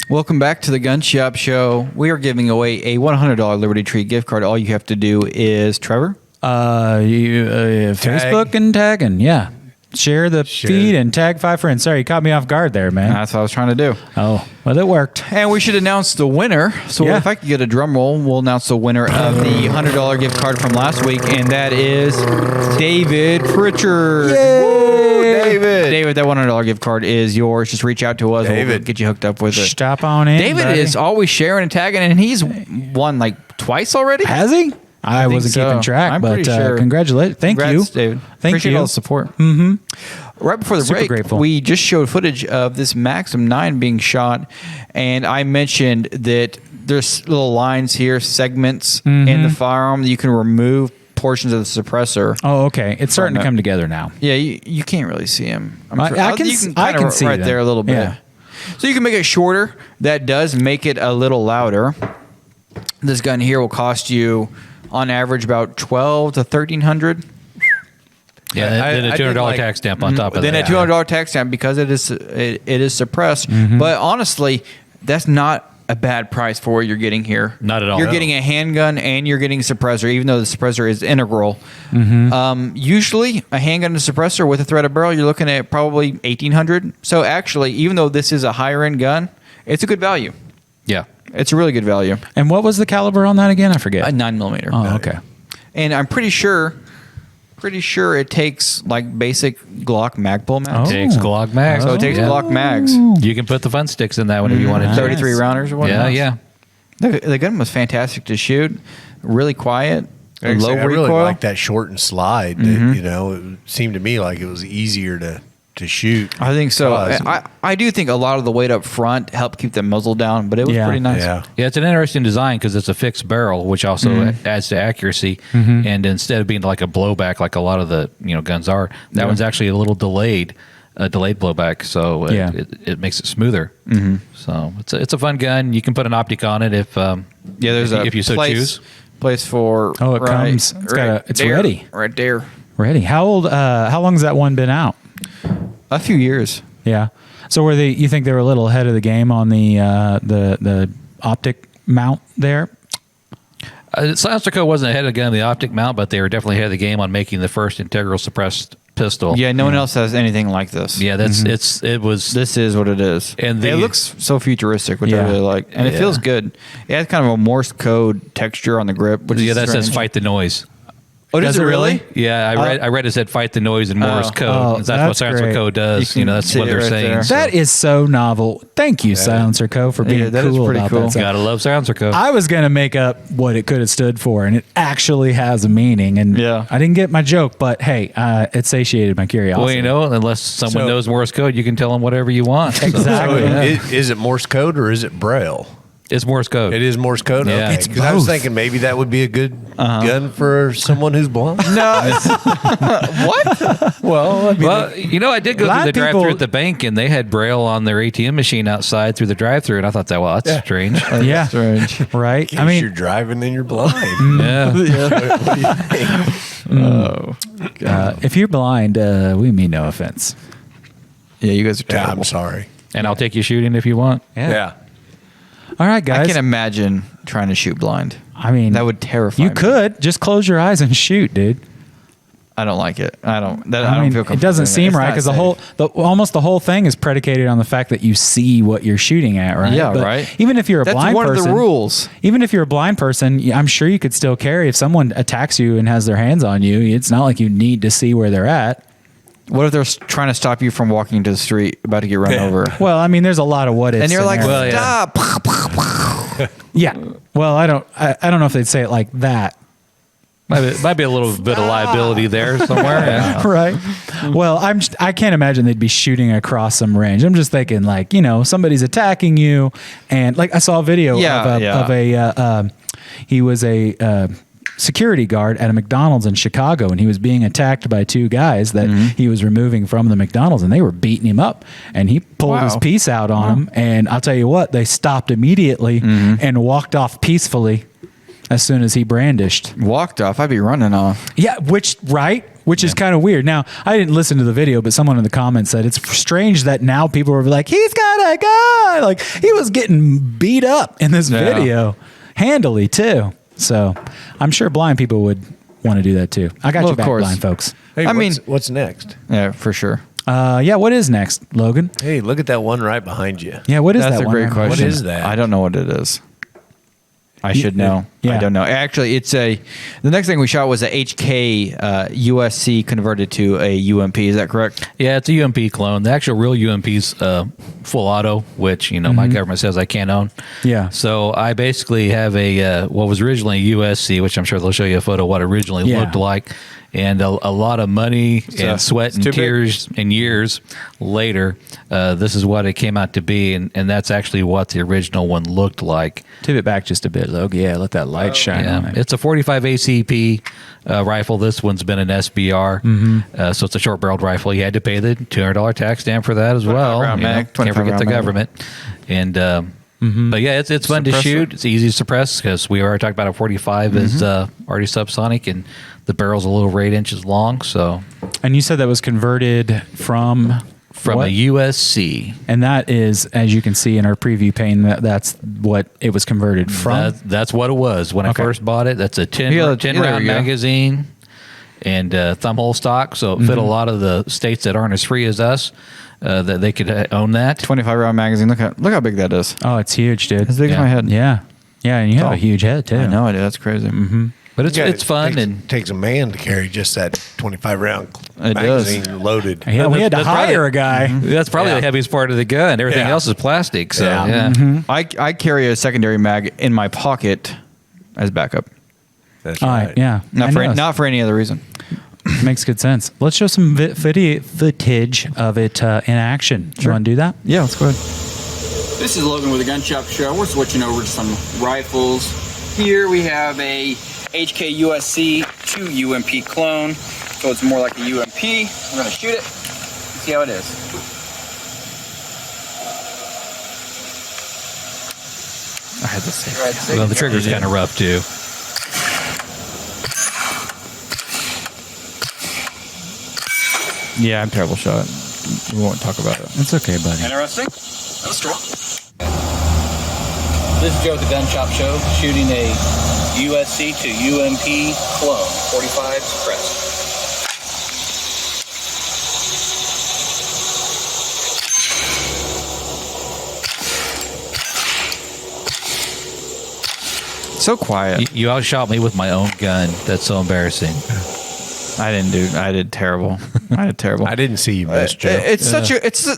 Welcome back to the Gun Shop Show. We are giving away a $100 Liberty Tree gift card. All you have to do is, Trevor? Facebook and tagging, yeah. Share the feed and tag 5 friends. Sorry, you caught me off guard there, man. That's what I was trying to do. Oh, well, it worked. And we should announce the winner. So if I could get a drum roll, we'll announce the winner of the $100 gift card from last week, and that is David Pritchard. Yay! Woo, David! David, that $100 gift card is yours. Just reach out to us. David. We'll get you hooked up with it. Stop on in, David buddy. is always sharing and tagging, and he's won like twice already. Has he? I wasn't keeping track, I'm but pretty sure. congratulations. Congrats, you. David. Thank Appreciate you. all the support. Mm-hmm. Right before the Super break, grateful. we just showed footage of this Maxim 9 being shot, and I mentioned that there's little lines here, segments in the firearm that you can remove portions of the suppressor. Oh, okay. It's starting to come together now. Yeah, you can't really see them. I can see right them. there a little bit. Yeah. So you can make it shorter. That does make it a little louder. This gun here will cost you, on average, about $1,200 to $1,300. Yeah, then a $200 tax stamp on top of that. Then a $200 tax stamp because it is suppressed. But honestly, that's not a bad price for what you're getting here. Not at all. You're getting a handgun and you're getting a suppressor, even though the suppressor is integral. Usually, a handgun and a suppressor with a threaded barrel, you're looking at probably $1,800. So actually, even though this is a higher end gun, it's a good value. Yeah. It's a really good value. And what was the caliber on that again? I forget. A 9mm. Oh, okay. And I'm pretty sure it takes like basic Glock mag pull mags. It takes Glock mags. So it takes Glock mags. You can put the fun sticks in that whenever you want to. 33 rounders or whatever. Yeah. The gun was fantastic to shoot. Really quiet. I Low recoil. really like that short and slide. It seemed to me like it was easier to shoot. I think so. I do think a lot of the weight up front helped keep the muzzle down, but it was pretty nice. Yeah, it's an interesting design because it's a fixed barrel, which also adds to accuracy. And instead of being like a blowback, like a lot of the guns are, that one's actually a little delayed blowback, so it makes it smoother. So it's a fun gun. You can put an optic on it if you so choose. Place for it comes. It's ready. Right there. Ready. How long has that one been out? A few years. Yeah. So you think they were a little ahead of the game on the optic mount there? Silencer Co. wasn't ahead of the game on the optic mount, but they were definitely ahead of the game on making the first integral suppressed pistol. Yeah, no one else has anything like this. Yeah, this is what it is. And it looks so futuristic, which I really like. And it feels good. It has kind of a Morse code texture on the grip, which is that strange. says fight the noise. Oh, does it really? Yeah, I read it said fight the noise in Morse code. That's what Silencer Co. does. That's what they're saying. That is so novel. Thank you, Silencer Co. for being that cool is pretty about cool. that stuff. Gotta love Silencer Co. I was going to make up what it could have stood for, and it actually has a meaning. And I didn't get my joke, but hey, it satiated my curiosity. Well, unless someone knows Morse code, you can tell them whatever you want. Exactly. Is it Morse code or is it Braille? It's Morse code. It is Morse code? Yeah. Okay. It's Because I was thinking maybe that would be a good gun for someone who's blind. No. What? Well, I did go Blind through the drive-thru people- at the bank, and they had Braille on their ATM machine outside through the drive-thru, and I thought that's strange. Yeah. Strange. Right? I mean, you're driving and you're blind. Yeah. What do you think? If you're blind, we mean no offense. Yeah, you guys are Yeah, terrible. I'm sorry. And I'll take you shooting if you want. Yeah. All right, guys. I can imagine trying to shoot blind. I mean, that would terrify me. You could just close your eyes and shoot, dude. I don't like it. I don't feel comfortable. It doesn't doing seem It's right not because safe. almost the whole thing is predicated on the fact that you see what you're shooting at, right? Yeah, But right. Even if you're a That's blind one person, of the rules. Even if you're a blind person, I'm sure you could still carry. If someone attacks you and has their hands on you, it's not like you need to see where they're at. What if they're trying to stop you from walking to the street, about to get run over? Well, I mean, there's a lot of what ifs. And you're like, in there. stop. Yeah. Well, I don't know if they'd say it like that. Might be a little bit of liability there somewhere. Yeah. Right. Well, I can't imagine they'd be shooting across some range. I'm just thinking, like, somebody's attacking you, and like I saw a video of he was a security guard at a McDonald's in Chicago, and he was being attacked by two guys that he was removing from the McDonald's, and they were beating him up, and he pulled his piece out on him, and I'll tell you what, they stopped immediately and walked off peacefully as soon as he brandished. Walked off? I'd be running off. Yeah, which is kind of weird. Now, I didn't listen to the video, but someone in the comments said it's strange that now people are like, he's got a gun. Like, he was getting beat up in this video handily too. So I'm sure blind people would want to do that too. I got you back, blind folks. Hey, what's next? Yeah, for sure. What is next, Logan? Hey, look at that one right behind you. Yeah, what is That's that? a great question. What is that? I don't know what it is. I should know. Yeah. I don't know. Actually, the next thing we shot was a HK USC converted to a UMP. Is that correct? Yeah, it's a UMP clone. The actual real UMP's full auto, which my government says I can't own. Yeah. So I basically have a what was originally a USC, which I'm sure they'll show you a photo of what it originally looked like. And a lot of money and sweat and tears and years later, this is what it came out to be, and that's actually what the original one looked like. Tip it back just a bit, Logan. Yeah, let that light shine on it. It's a 45 ACP rifle. This one's been an SBR, so it's a short-barreled rifle. You had to pay the $200 tax stamp for that as well. Can't forget the government. And but yeah, it's fun to shoot. It's easy to suppress because we already talked about a 45 is already subsonic, and the barrel's a little over 8 inches long. So, and you said that was converted from what? A USC, and that is, as you can see in our preview pane, that's what it was converted from. That's what it was when I first bought it. That's a 10 round magazine and thumb hole stock, so it fit a lot of the states that aren't as free as us. That they could own that 25 round magazine. Look how big that is. Oh, it's huge, dude. As big as my head. Yeah, and you have a huge head too. I know, dude. That's crazy. But it's fun and takes a man to carry just that 25 round magazine loaded. Yeah, we had to hire a guy. That's probably the heaviest part of the gun. Everything else is plastic. So I carry a secondary mag in my pocket as backup. That's right. Yeah, not for any other reason. Makes good sense. Let's show some footage of it in action. Do you want to do that? Yeah, let's go ahead. This is Logan with the Gun Shop Show. We're switching over to some rifles. Here we have a HK USC 2 UMP clone, so it's more like a UMP. We're gonna shoot it, see how it is. I had to say. Well, the trigger's kind of rough too. Yeah, I'm a terrible shot. We won't talk about it. It's okay, buddy. Interesting. That's cool. This is Joe at the Gun Shop Show, shooting a USC to UMP clone, 45 suppressed. So quiet. You outshot me with my own gun. That's so embarrassing. I did terrible. I did terrible. I didn't see you miss, Joe. It's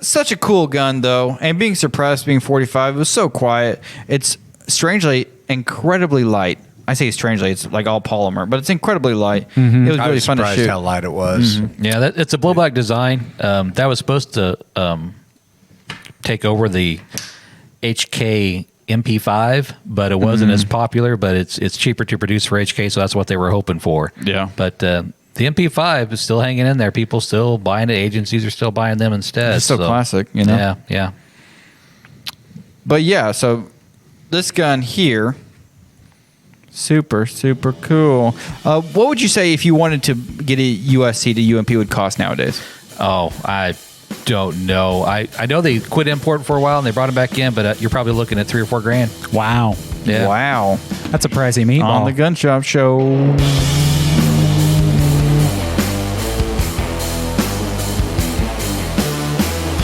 such a cool gun though, and being suppressed, being 45, it was so quiet. It's strangely incredibly light. I say strangely, it's like all polymer, but it's incredibly light. It was really fun to shoot. How light it was. Yeah, it's a blowback design. That was supposed to take over the HK MP5, but it wasn't as popular. But it's cheaper to produce for HK, so that's what they were hoping for. Yeah, but the MP5 is still hanging in there. People still buying it. Agencies are still buying them instead. It's so classic, you know? Yeah. But yeah, so this gun here, super, super cool. What would you say if you wanted to get a USC to UMP would cost nowadays? Oh, I don't know. I know they quit importing for a while and they brought them back in, but you're probably looking at $3 or $4 grand. Wow. Yeah. Wow. That's a pricey meatball. On the Gun Shop Show.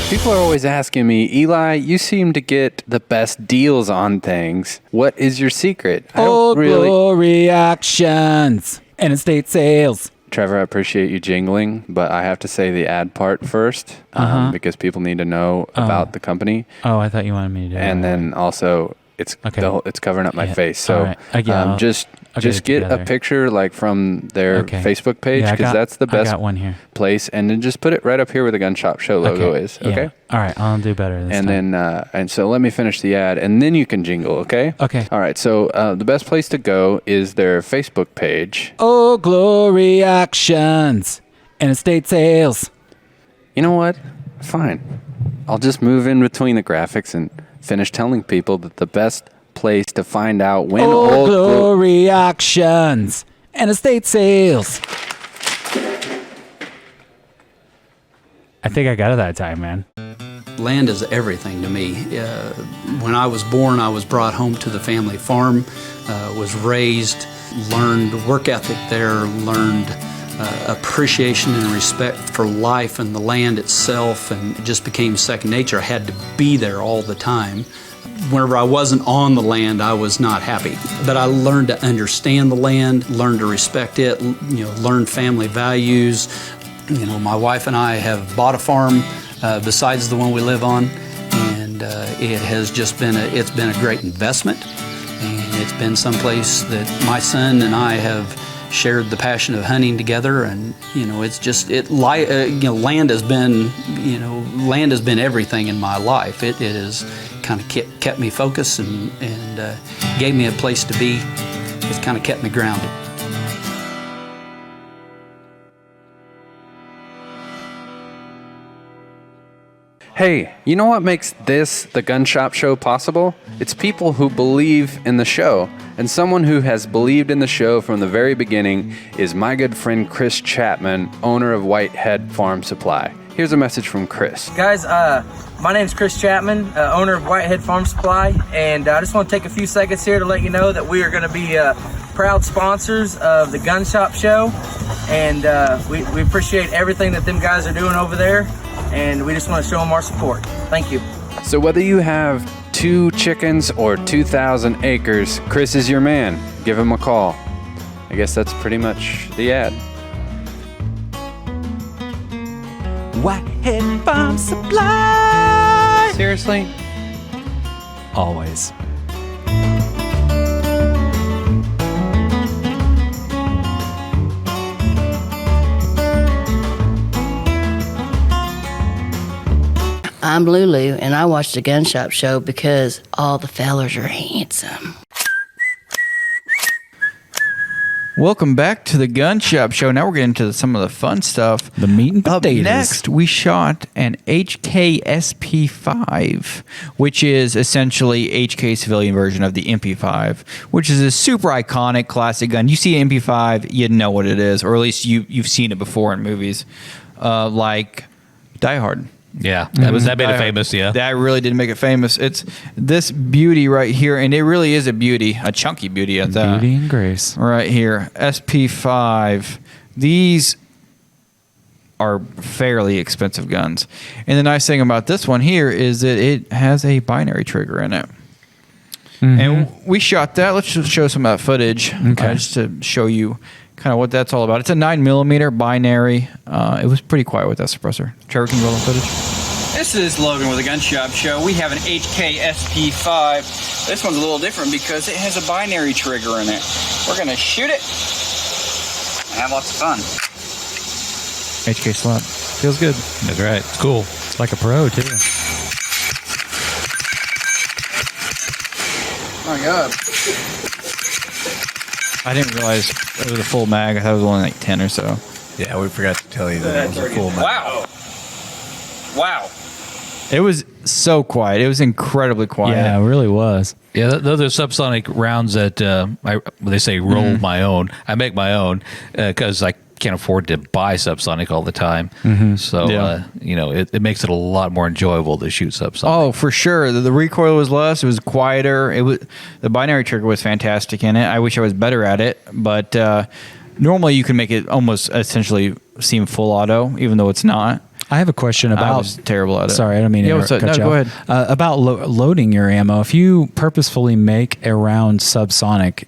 People are always asking me, Eli, you seem to get the best deals on things. What is your secret? Glory actions and estate sales. Trevor, I appreciate you jingling, but I have to say the ad part first because people need to know about the company. Oh, I thought you wanted me to do And then also, it's covering up my face. So right. just get a picture like from their Facebook page, because that's the best place, and then just put it right up here where the Gun Shop Show logo is. Okay. All right, I'll do better this time. And then, and so let me finish the ad, and then you can jingle. Okay. Okay. All right. So the best place to go is their Facebook page. Oh, Glory Auctions and estate sales. You know what? Fine. I'll just move in between the graphics and finish telling people that the best place to find out when Old Glory Auctions and estate sales. I think I got it that time, man. Land is everything to me. When I was born, I was brought home to the family farm, was raised, learned work ethic there, learned appreciation and respect for life and the land itself, and it just became second nature. I had to be there all the time. Whenever I wasn't on the land, I was not happy. But I learned to understand the land, learned to respect it, learned family values. My wife and I have bought a farm besides the one we live on, and it has just been it's been a great investment, and it's been someplace that my son and I have shared the passion of hunting together, and it's just land has been everything in my life. It has kind of kept me focused and gave me a place to be. It's kind of kept me grounded. Hey, you know what makes this, the Gun Shop Show, possible? It's people who believe in the show. And someone who has believed in the show from the very beginning is my good friend Chris Chapman, owner of Whitehead Farm Supply. Here's a message from Chris. Guys, my name's Chris Chapman, owner of Whitehead Farm Supply, and I just want to take a few seconds here to let you know that we are going to be proud sponsors of the Gun Shop Show, and we appreciate everything that them guys are doing over there, and we just want to show them our support. Thank you. So whether you have 2 chickens or 2,000 acres, Chris is your man. Give him a call. I guess that's pretty much the ad. Whitehead Farm Supply. Seriously? Always. I'm Lulu, and I watch the Gun Shop Show because all the fellers are handsome. Welcome back to the Gun Shop Show. Now we're getting into some of the fun stuff. The meat and potatoes. Up next, we shot an HK-SP5, which is essentially HK civilian version of the MP5, which is a super iconic classic gun. You see an MP5, you know what it is, or at least you've seen it before in movies, like Die Hard. Yeah, that made it famous. Yeah, that really did make it famous. It's this beauty right here, and it really is a beauty, a chunky beauty at that. Beauty and grace, right here. SP5. These are fairly expensive guns, and the nice thing about this one here is that it has a binary trigger in it. Mm-hmm. And we shot that. Let's just show some of that footage, just to show you kind of what that's all about. It's a 9mm binary. It was pretty quiet with that suppressor. Trevor, can you roll the footage? This is Logan with the Gun Shop Show. We have an HK SP5. This one's a little different because it has a binary trigger in it. We're going to shoot it and have lots of fun. HK slap. Feels good. That's right. It's cool. It's like a pro, too. Oh my God. I didn't realize it was a full mag. I thought it was only like 10 or so. Yeah, we forgot to tell you that it was a full mag. Wow. It was so quiet. It was incredibly quiet. Yeah, it really was. Yeah, those are subsonic rounds that they say roll my own. I make my own because I can't afford to buy subsonic all the time. Mm-hmm. So, it makes it a lot more enjoyable to shoot subsonic. Oh, for sure. The recoil was less. It was quieter. The binary trigger was fantastic in it. I wish I was better at it, but normally you can make it almost essentially seem full auto, even though it's not. I have a question I about. was terrible at it. Sorry, I don't mean to what's up? cut No, you go off. ahead. About loading your ammo. If you purposefully make a round subsonic,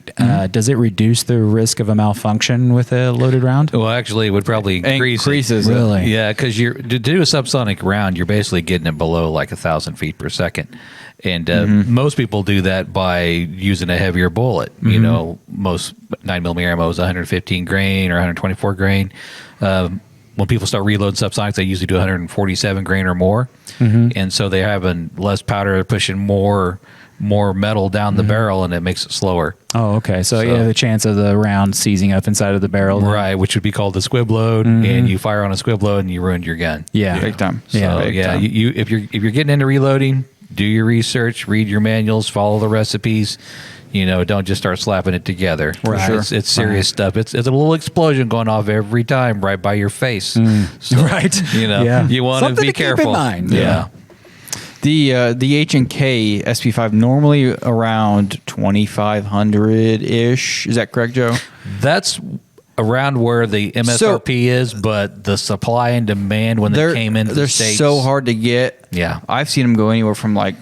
does it reduce the risk of a malfunction with a loaded round? Well, actually, it would probably Increases it. it. Really? Yeah, because to do a subsonic round, you're basically getting it below like 1,000 feet per second. And most people do that by using a heavier bullet. You know, most 9mm ammo is 115 grain or 124 grain. When people start reloading subsonics, they usually do 147 grain or more. And so they're having less powder, pushing more metal down the barrel, and it makes it slower. Oh, okay. So yeah, the chance of the round seizing up inside of the barrel. Right, which would be called a squib load, and you fire on a squib load and you ruined your gun. Yeah. Big time. So, Yeah, big time. you if you're getting into reloading, do your research, read your manuals, follow the recipes. You know, don't just start slapping it together. Right. Sure. It's serious stuff. It's a little explosion going off every time right by your face. So, Right. You know, Yeah. you want to Something be to keep in careful. mind. Yeah. The H&K SP5 normally around 2,500 ish. Is that correct, Joe? That's around where the MSRP is, but the supply and demand when they came into they're the States. so hard to get. Yeah. I've seen them go anywhere from like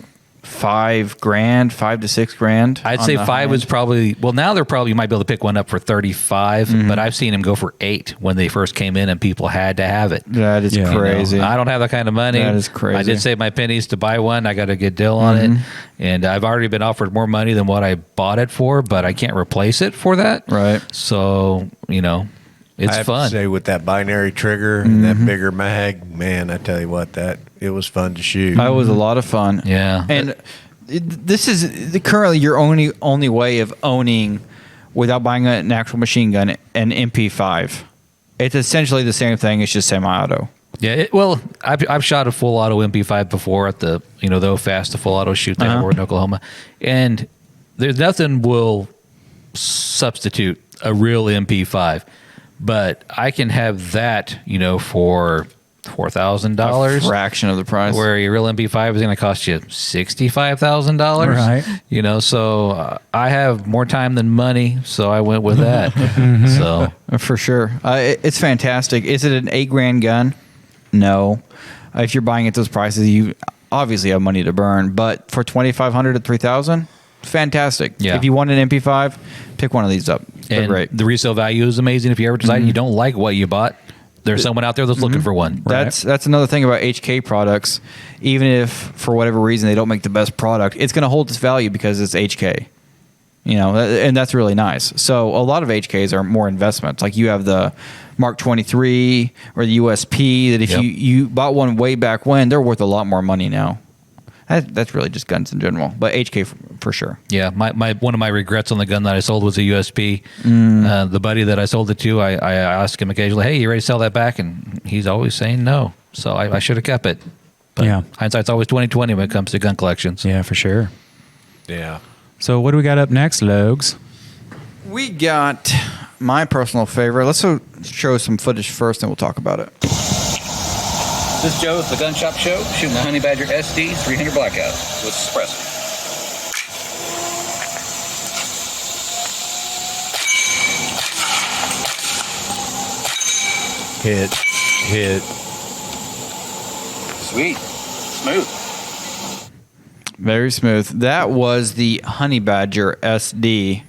$5,000, $5,000 to $6,000. I'd on say the 5 high was end. probably, well, now they're probably, you might be able to pick one up for 35, but I've seen them go for 8 when they first came in and people had to have it. That is crazy. You know, I don't have that kind of money. That is crazy. I did save my pennies to buy one. I got a good deal on it. And I've already been offered more money than what I bought it for, but I can't replace it for that. Right. So, you know, it's I have fun. to say, with that binary trigger and that bigger mag, man, I tell you what, it was fun to shoot. That was a lot of fun. Yeah. And this is currently your only way of owning, without buying an actual machine gun, an MP5. It's essentially the same thing. It's just semi-auto. Yeah, well, I've shot a full auto MP5 before at the the OFAST, the full auto shoot they have in Oklahoma, and there's nothing will substitute a real MP5, but I can have that for $4,000, A fraction of the price. where your real MP5 is going to cost you $65,000. Right. So I have more time than money, so I went with that. So For sure. It's fantastic. Is it an $8,000 gun? No. If you're buying at those prices, you obviously have money to burn. But for $2,500 to $3,000, fantastic. Yeah. If you want an MP5, pick one of these up. They're and great. the resale value is amazing. If you ever decide you don't like what you bought, there's someone out there that's looking for one. That's another thing about HK products. Even if for whatever reason they don't make the best product, it's going to hold its value because it's HK. And that's really nice. So a lot of HKs are more investments. Like you have the Mark 23 or the USP that if you bought one way back when, they're worth a lot more money now. That's really just guns in general, but HK for sure. Yeah, my one of my regrets on the gun that I sold was a USP. The buddy that I sold it to, I ask him occasionally, "Hey, you ready to sell that back?" And he's always saying no. So I should have kept it. But hindsight's always 20/20 when it comes to gun collections. Yeah, for sure. Yeah. So what do we got up next, Logs? We got my personal favorite. Let's show some footage first, and we'll talk about it. This is Joe at the Gun Shop Show, shooting the Honey Badger SD 300 Blackout with suppressor. Hit. Sweet. Smooth. Very smooth. That was the Honey Badger SD,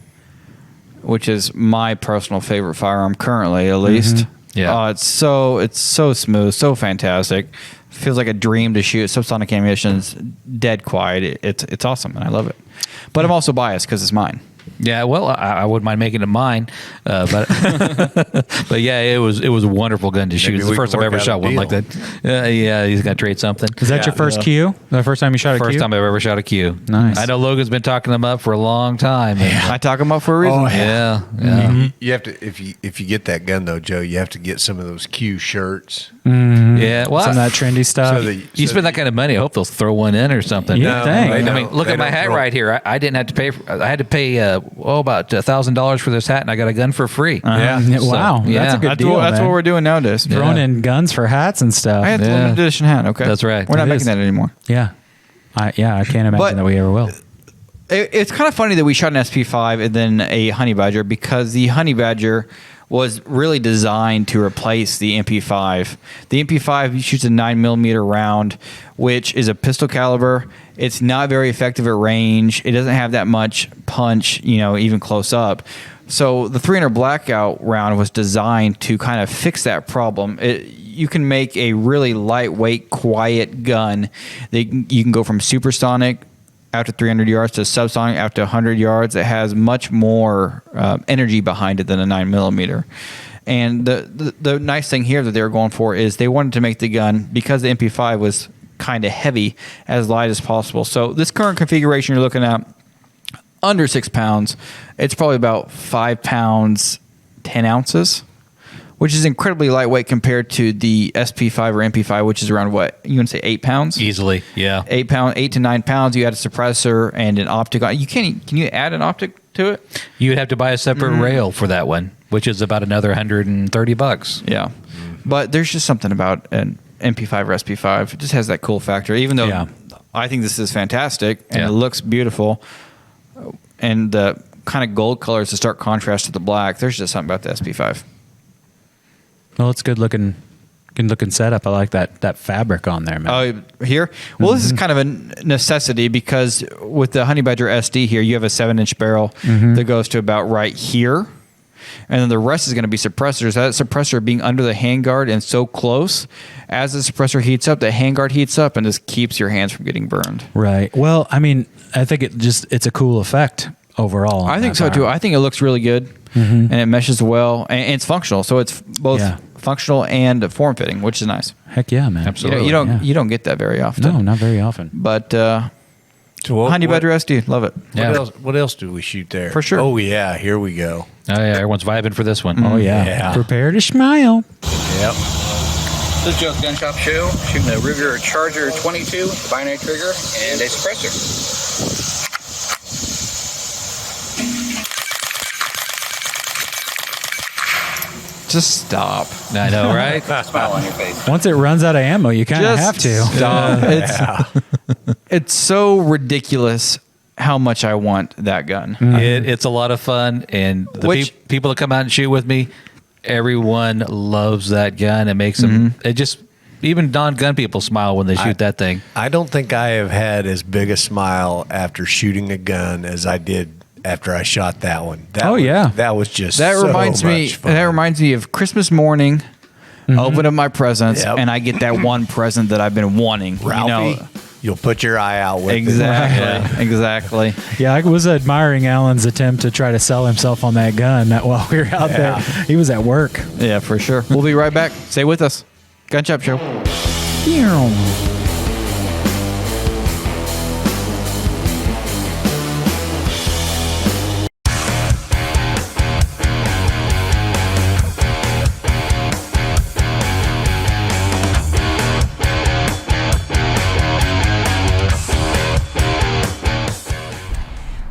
which is my personal favorite firearm currently, at least. Yeah. It's so smooth, so fantastic. Feels like a dream to shoot. Subsonic ammunition's dead quiet. It's awesome, and I love it. But I'm also biased because it's mine. Yeah, well, I wouldn't mind making it mine, but but yeah, it was a wonderful gun to shoot. Maybe It's the we first can time I ever work out shot a one like deal. that. Yeah, he's gonna trade something. Is that your first Q? The first time you shot a Q? First time I've ever shot a Q. Nice. I know Logan's been talking them up for a long time. and- I talk them up for a reason. You have to if you get that gun though, Joe, you have to get some of those Q shirts. Yeah, well, Some of that trendy stuff. you spend that kind of money, I hope they'll throw one in or something. You'd think. I mean, look at my hat right here. I didn't have to pay. I had to pay about $1,000 for this hat, and I got a gun for free. Yeah. So, Wow. That's a good deal. That's what we're doing nowadays. Throwing in guns for hats and stuff. I had the limited edition hat. Okay, That's right. We're not It making is. that anymore. Yeah. I can't imagine But- that we ever will. It's kind of funny that we shot an SP5 and then a Honey Badger, because the Honey Badger was really designed to replace the MP5. The MP5 shoots a 9mm round, which is a pistol caliber. It's not very effective at range. It doesn't have that much punch, even close up. So the 300 Blackout round was designed to kind of fix that problem. You can make a really lightweight, quiet gun. You can go from supersonic out to 300 yards to subsonic out to 100 yards. It has much more energy behind it than a 9mm. And the nice thing here that they were going for is they wanted to make the gun, because the MP5 was kind of heavy, as light as possible. So this current configuration you're looking at, under 6 pounds, it's probably about 5 pounds 10 ounces, which is incredibly lightweight compared to the SP5 or MP5, which is around what you want to say 8 pounds easily. Yeah, 8 to 9 pounds. You add a suppressor and an optic. Can you add an optic to it? You would have to buy a separate rail for that one, which is about another $130. Yeah, but there's just something about an MP5 or SP5. It just has that cool factor. Even though I think this is fantastic and it looks beautiful, and the kind of gold color is a stark contrast to the black. There's just something about the SP5. Well, it's good looking setup. I like that fabric on there, man. Oh, here? Well, this is kind of a necessity, because with the Honey Badger SD here, you have a 7-inch barrel that goes to about right here. And then the rest is going to be suppressors. That suppressor being under the handguard and so close, as the suppressor heats up, the handguard heats up and just keeps your hands from getting burned. Right. Well, I mean, I think it's a cool effect overall. I think so too. I think it looks really good, and it meshes well, and it's functional. So it's both functional and form fitting, which is nice. Heck yeah, man! Absolutely. You don't get that very often. No, not very often. But Honey Badger SD, love it. What else do we shoot there? For sure. Oh yeah, here we go. Oh yeah, everyone's vibing for this one. Oh yeah. Prepare to smile. Yep. This is Joe's Gun Shop Show, shooting a Ruger Charger 22, binary trigger, and a suppressor. Just stop. I know, right? Smile on your face. Once it runs out of ammo, you kind of have to. Stop. It's so ridiculous how much I want that gun. It's a lot of fun, and the people that come out and shoot with me, everyone loves that gun. It makes them. It just, even non-gun people smile when they shoot that thing. I don't think I have had as big a smile after shooting a gun as I did after I shot that one. That was just reminds me fun. That reminds me of Christmas morning. Open up my presents, and I get that one present that I've been wanting. Ralphie, you'll put your eye out with exactly. Exactly. Yeah, I was admiring Alan's attempt to try to sell himself on that gun while we were out there. He was at work. Yeah, for sure. We'll be right back. Stay with us. Gun Shop Show.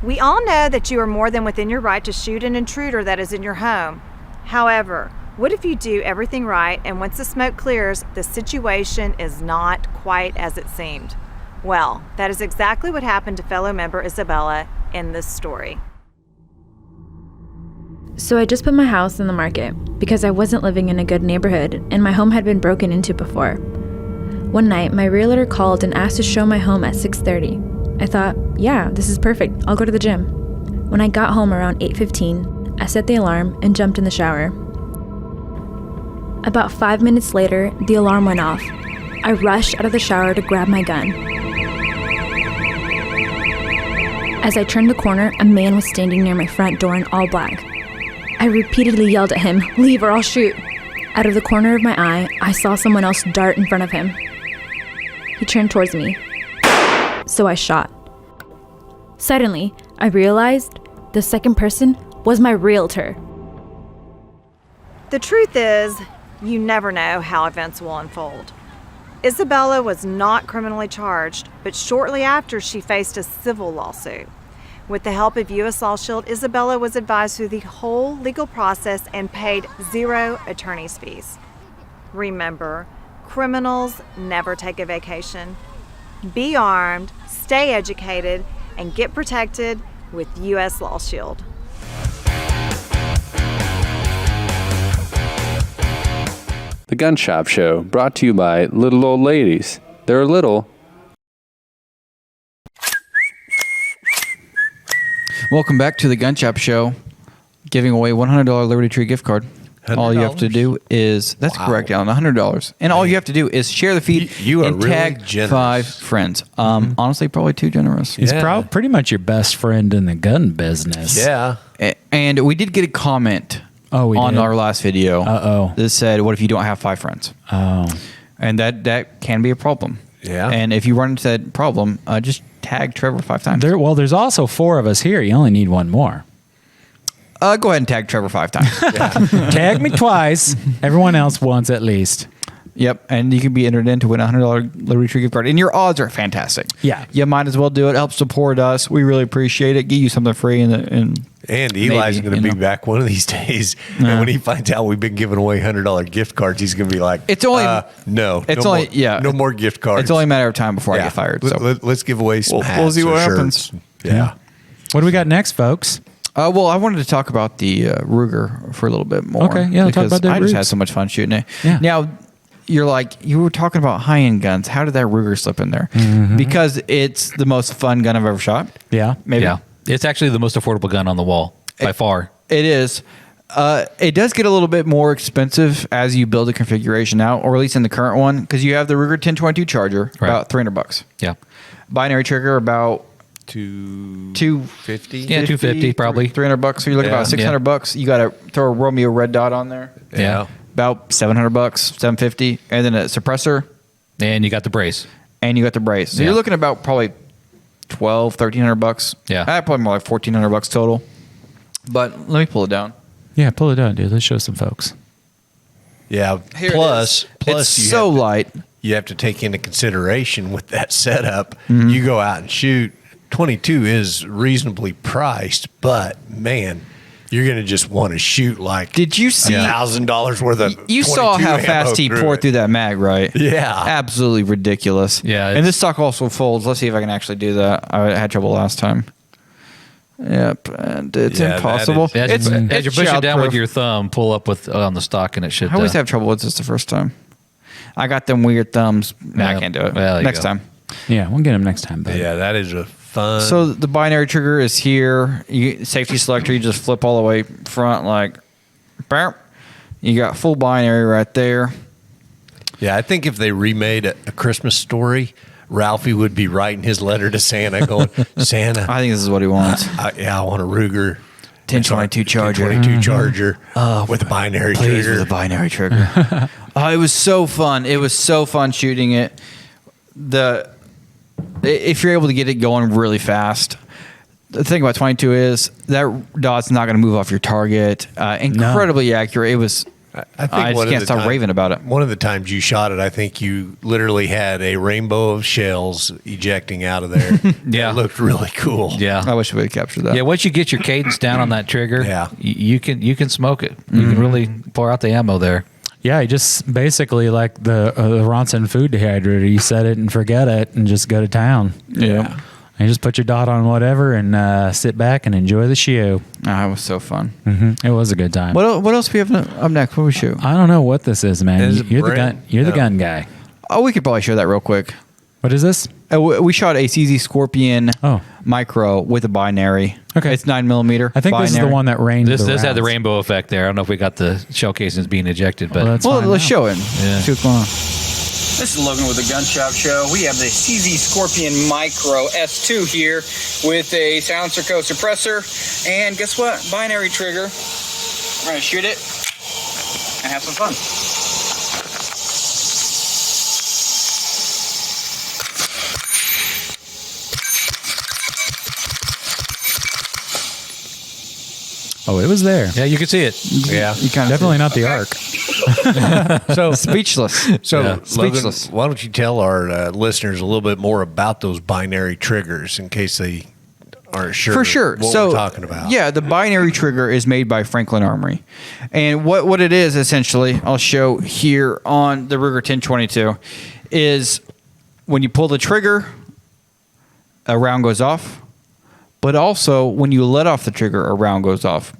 We all know that you are more than within your right to shoot an intruder that is in your home. However, what if you do everything right and once the smoke clears, the situation is not quite as it seemed? Well, that is exactly what happened to fellow member Isabella in this story. So I just put my house on the market because I wasn't living in a good neighborhood and my home had been broken into before. One night, my realtor called and asked to show my home at 6:30. I thought, yeah, this is perfect. I'll go to the gym. When I got home around 8:15, I set the alarm and jumped in the shower. About 5 minutes later, the alarm went off. I rushed out of the shower to grab my gun. As I turned the corner, a man was standing near my front door in all black. I repeatedly yelled at him, "Leave or I'll shoot." Out of the corner of my eye, I saw someone else dart in front of him. He turned towards me, so I shot. Suddenly, I realized the second person was my realtor. The truth is, you never know how events will unfold. Isabella was not criminally charged, but shortly after she faced a civil lawsuit. With the help of U.S. Law Shield, Isabella was advised through the whole legal process and paid 0 attorney's fees. Remember, criminals never take a vacation. Be armed, stay educated, and get protected with U.S. Law Shield. The Gun Shop Show, brought to you by little old ladies. They're little. Welcome back to the Gun Shop Show, giving away $100 Liberty Tree gift card. All you have to do is, that's correct, Alan, $100. And all you have to do is share the feed and really tag generous. 5 friends. Honestly, probably too generous. He's pretty much your best friend in the gun business. Yeah. And we did get a comment on our last video that said, what if you don't have 5 friends? Oh. And that can be a problem. Yeah. And if you run into that problem, just tag Trevor 5 times. There's also 4 of us here. You only need 1 more. Go ahead and tag Trevor 5 times. Tag me twice. Everyone else once at least. Yep, and you can be entered in to win a $100 Liberty Tree gift card. And your odds are fantastic. Yeah. You might as well do it. Help support us. We really appreciate it. Get you something free. And Eli's going to be back one of these days. And when he finds out we've been giving away $100 gift cards, he's going to be like, it's only no more gift cards. It's only a matter of time before I get fired. So let's give away some hats. We'll see what happens. Yeah. What do we got next, folks? Well, I wanted to talk about the Ruger for a little bit more. Okay, yeah, talk about the I just Rugs. had so much fun shooting it. Yeah. Now, you were talking about high-end guns. How did that Ruger slip in there? Mm-hmm. Because it's the most fun gun I've ever shot. Yeah. Maybe. Yeah. It's actually the most affordable gun on the wall by far. It is. It does get a little bit more expensive as you build the configuration out, or at least in the current one, because you have the Ruger 1022 Charger, about $300. Yeah. Binary trigger, about $250. Yeah, $250 probably. $300. So you're looking about $600. You got to throw a Romeo red dot on there. Yeah. About $700, $750, and then a suppressor. And you got the brace. So you're looking about probably $1,300. Yeah. Probably more like $1,400 total. But let me pull it down. Yeah, pull it down, dude. Let's show some folks. Yeah. Here Plus, it's you so light. You have to take into consideration with that setup. You go out and shoot. 22 is reasonably priced, but man, you're going to just want to shoot like. Did you see $1,000 worth of? You saw how ammo fast he poured through that mag, right? Yeah, absolutely ridiculous. Yeah, and this stock also folds. Let's see if I can actually do that. I had trouble last time. Yep, and it's impossible. As you're pushing down with childproof. your thumb, pull up with on the stock, and it should. I always have trouble with this the first time. I got them weird thumbs. I can't do it. Well, next time. Yeah, we'll get him next time, buddy. Yeah, that is a fun. So the binary trigger is here. Safety selector, you just flip all the way front like, bam. You got full binary right there. Yeah, I think if they remade a Christmas Story, Ralphie would be writing his letter to Santa going, Santa. I think this is what he wants. I want a Ruger 1022 Charger. 1022 Charger with a binary Please trigger. with a binary trigger. It was so fun. It was so fun shooting it. If you're able to get it going really fast. The thing about 22 is that dot's not going to move off your target. Incredibly accurate. It was. I just can't stop raving about it. One of the times you shot it, I think you literally had a rainbow of shells ejecting out of there. Yeah. It looked really cool. Yeah. I wish we had captured that. Yeah, once you get your cadence down on that trigger, you can smoke it. You can really pour out the ammo there. Yeah, you just basically like the Ronson food dehydrator. You set it and forget it and just go to town. Yeah. And you just put your dot on whatever and sit back and enjoy the show. It was so fun. Mm-hmm. It was a good time. What else do we have up next? What do we shoot? I don't know what this is, man. You're the gun guy. Oh, we could probably show that real quick. What is this? We shot a CZ Scorpion Micro with a binary. Okay. It's 9mm. I think binary. this is the one that rained. This had the rainbow effect there. I don't know if we got the shell casings being ejected, but let's show it. Yeah. See what's going on. This is Logan with the Gun Shop Show. We have the CZ Scorpion Micro S2 here with a silencer co suppressor. And guess what? Binary trigger. We're going to shoot it and have some fun. Oh, it was there. Yeah, you could see it. Yeah. You kind of Definitely not the arc. So speechless. So speechless. Logan, why don't you tell our listeners a little bit more about those binary triggers in case they aren't sure. For sure. What So we're talking about. Yeah, the binary trigger is made by Franklin Armory, and what it is essentially, I'll show here on the Ruger 1022, is when you pull the trigger, a round goes off. But also, when you let off the trigger, a round goes off.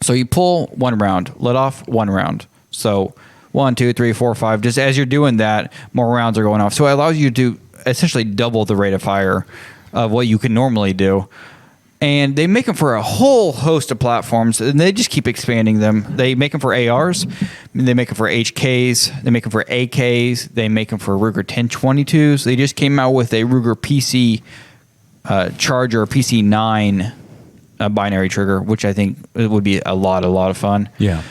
So you pull one round, let off one round. So 1, 2, 3, 4, 5. Just as you're doing that, more rounds are going off. So it allows you to essentially double the rate of fire of what you can normally do. And they make them for a whole host of platforms, and they just keep expanding them. They make them for ARs, they make them for HKs, they make them for AKs, they make them for Ruger 1022s. They just came out with a Ruger PC Charger PC9 binary trigger, which I think it would be a lot of fun. Yeah.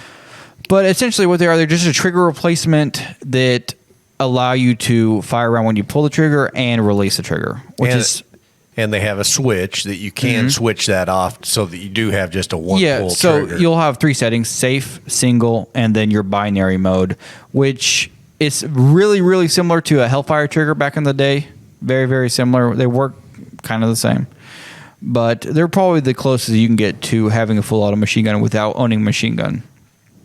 But essentially what they're just a trigger replacement that allow you to fire around when you pull the trigger and release the trigger, which is... And they have a switch that you can switch that off so that you do have just a one pull so trigger. You'll have 3 settings: safe, single, and then your binary mode, which is really, really similar to a Hellfire trigger back in the day. Very, very similar. They work kind of the same. But they're probably the closest you can get to having a full auto machine gun without owning a machine gun.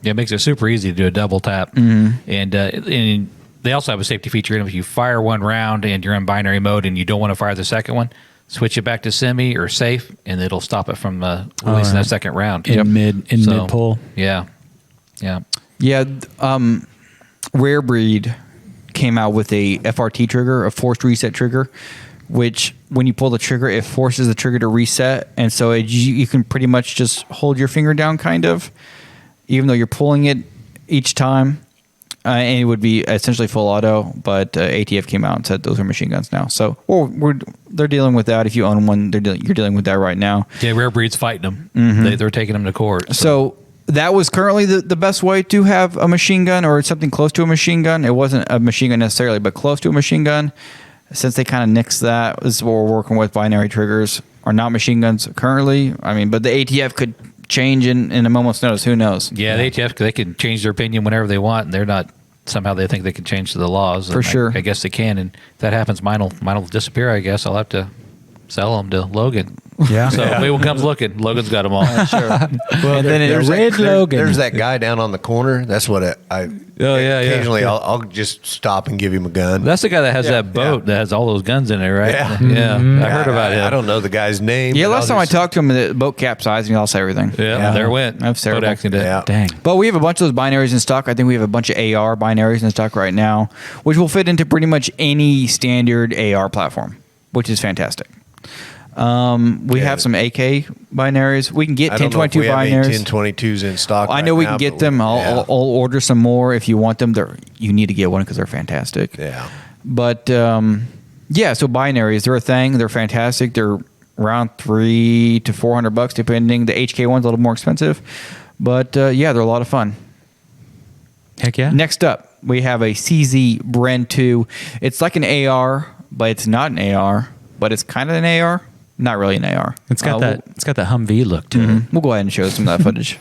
Yeah, it makes it super easy to do a double tap. And they also have a safety feature in them. If you fire one round and you're in binary mode and you don't want to fire the second one, switch it back to semi or safe, and it'll stop it from releasing that second round. In mid pull. Yeah. Rare Breed came out with a FRT trigger, a forced reset trigger, which when you pull the trigger, it forces the trigger to reset, and so you can pretty much just hold your finger down, kind of, even though you're pulling it each time. And it would be essentially full auto, but ATF came out and said those are machine guns now. So they're dealing with that. If you own one, you're dealing with that right now. Yeah, Rare Breed's fighting them. They're taking them to court. So that was currently the best way to have a machine gun or something close to a machine gun. It wasn't a machine gun necessarily, but close to a machine gun. Since they kind of nixed that, this is what we're working with. Binary triggers are not machine guns currently. I mean, but the ATF could change in a moment's notice. Who knows? Yeah, the ATF, they can change their opinion whenever they want, and they're not. Somehow they think they can change the laws. For sure. I guess they can, and if that happens, mine'll disappear. I guess I'll have to sell them to Logan. Yeah. So if anyone comes looking, Logan's got them all. Sure. Well, and then there's Logan. There's that guy down on the corner. That's what occasionally I'll just stop and give him a gun. That's the guy that has that boat that has all those guns in it, right? Yeah. I heard about it. I don't know the guy's name. Yeah, last time I talked to him, the boat capsized and he lost everything. Yeah, there went. That's terrible. Boat accident. Yeah. Dang. But we have a bunch of those binaries in stock. I think we have a bunch of AR binaries in stock right now, which will fit into pretty much any standard AR platform, which is fantastic. We have some AK binaries. We can get 1022 binaries. 1022s in stock. I know we can get them. I'll order some more if you want them. You need to get one because they're fantastic. Yeah. But so binaries, they're a thing. They're fantastic. They're around $300 to $400 depending. The HK one's a little more expensive, but they're a lot of fun. Heck yeah. Next up, we have a CZ Bren 2. It's like an AR, but it's not an AR, but it's kind of an AR. Not really an AR. It's got that Humvee look to it. We'll go ahead and show some of that footage.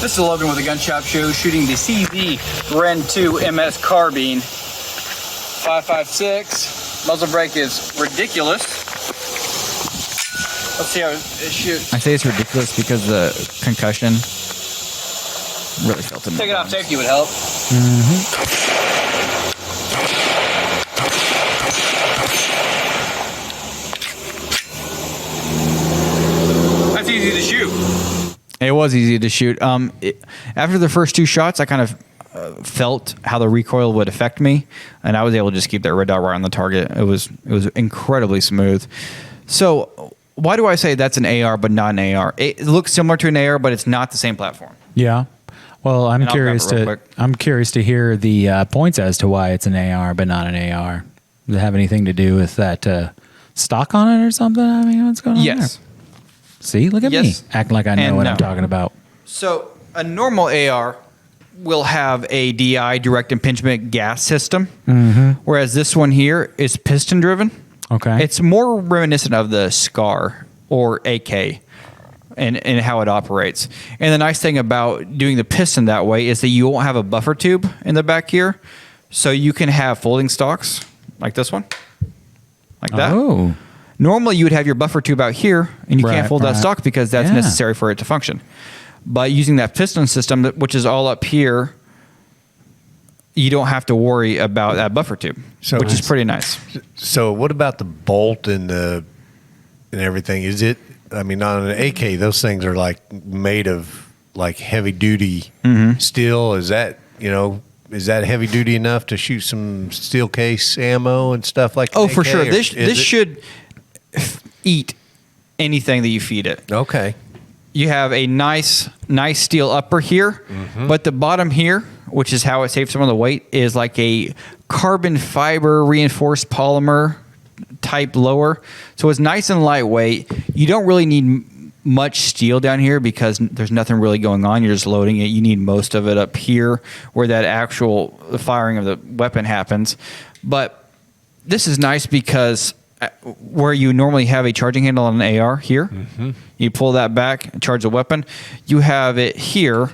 This is Logan with the Gun Shop Show shooting the CZ Bren 2 MS carbine. 5.56. Muzzle brake is ridiculous. Let's see how it shoots. I say it's ridiculous because the concussion really felt it. Take it off safety would help. That's easy to shoot. It was easy to shoot. After the first 2 shots, I kind of felt how the recoil would affect me, and I was able to just keep that red dot right on the target. It was incredibly smooth. So why do I say that's an AR but not an AR? It looks similar to an AR, but it's not the same platform. Yeah. Well, I'm And I'll curious grab it real to quick. hear the points as to why it's an AR but not an AR. Does it have anything to do with that stock on it or something? I mean, what's going on Yes. there? See, look at me acting like I know And what no. I'm talking about. So a normal AR will have a DI, direct impingement gas system, whereas this one here is piston driven. Okay. It's more reminiscent of the SCAR or AK and how it operates. And the nice thing about doing the piston that way is that you won't have a buffer tube in the back here. So you can have folding stocks like this one, like that. Oh. Normally you would have your buffer tube out here and you can't Right, fold that right. stock because that's Yeah. necessary for it to function. But using that piston system, which is all up here, you don't have to worry about that buffer tube, which is pretty nice. So what about the bolt and everything? Is it? I mean, on an AK, those things are like made of like heavy duty steel. Is that heavy duty enough to shoot some steel case ammo and stuff like that? Oh, for sure. This should eat anything that you feed it. Okay. You have a nice steel upper here, but the bottom here, which is how it saves some of the weight, is like a carbon fiber reinforced polymer type lower. So it's nice and lightweight. You don't really need much steel down here because there's nothing really going on. You're just loading it. You need most of it up here where that actual firing of the weapon happens. But this is nice because where you normally have a charging handle on an AR here, you pull that back and charge the weapon. You have it here,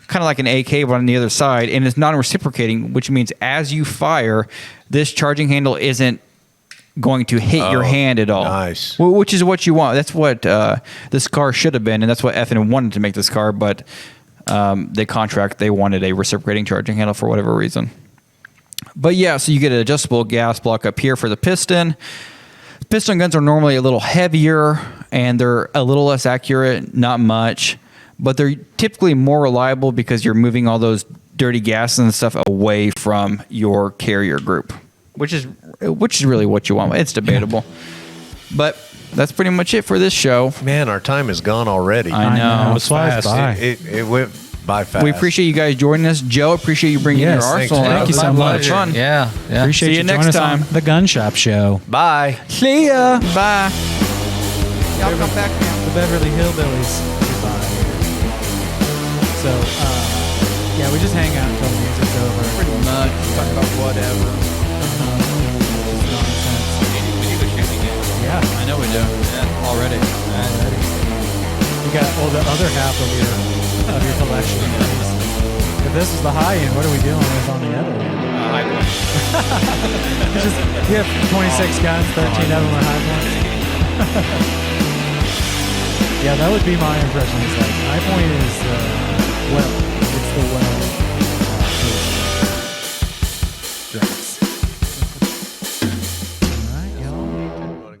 kind of like an AK, but on the other side, and it's non-reciprocating, which means as you fire, this charging handle isn't going to hit your hand at all. Nice. Which is what you want. That's what this car should have been, and that's what FN wanted to make this car, but they wanted a reciprocating charging handle for whatever reason. But yeah, so you get an adjustable gas block up here for the piston. Piston guns are normally a little heavier, and they're a little less accurate, not much, but they're typically more reliable because you're moving all those dirty gases and stuff away from your carrier group, which is really what you want. It's debatable. But that's pretty much it for this show. Man, our time is gone already. I know. It flies by. It went by fast. We appreciate you guys joining us. Joe, appreciate you bringing your arsenal. Thank you so much. Fun. Yeah. Appreciate See you you next joining us time. on the Gun Shop Show. Bye. See ya. Bye. Y'all come back now. The Beverly Hillbillies. Goodbye. So, yeah, we just hang out until the music's over. Pretty much. Talk about whatever. Yeah, I know we do. Yeah, already. You got the other half of your collection. If this is the high end, what are we dealing with on the other end? High point. You have 26 guns, 13 of them are high points. Yeah, that would be my impression. It's like high point is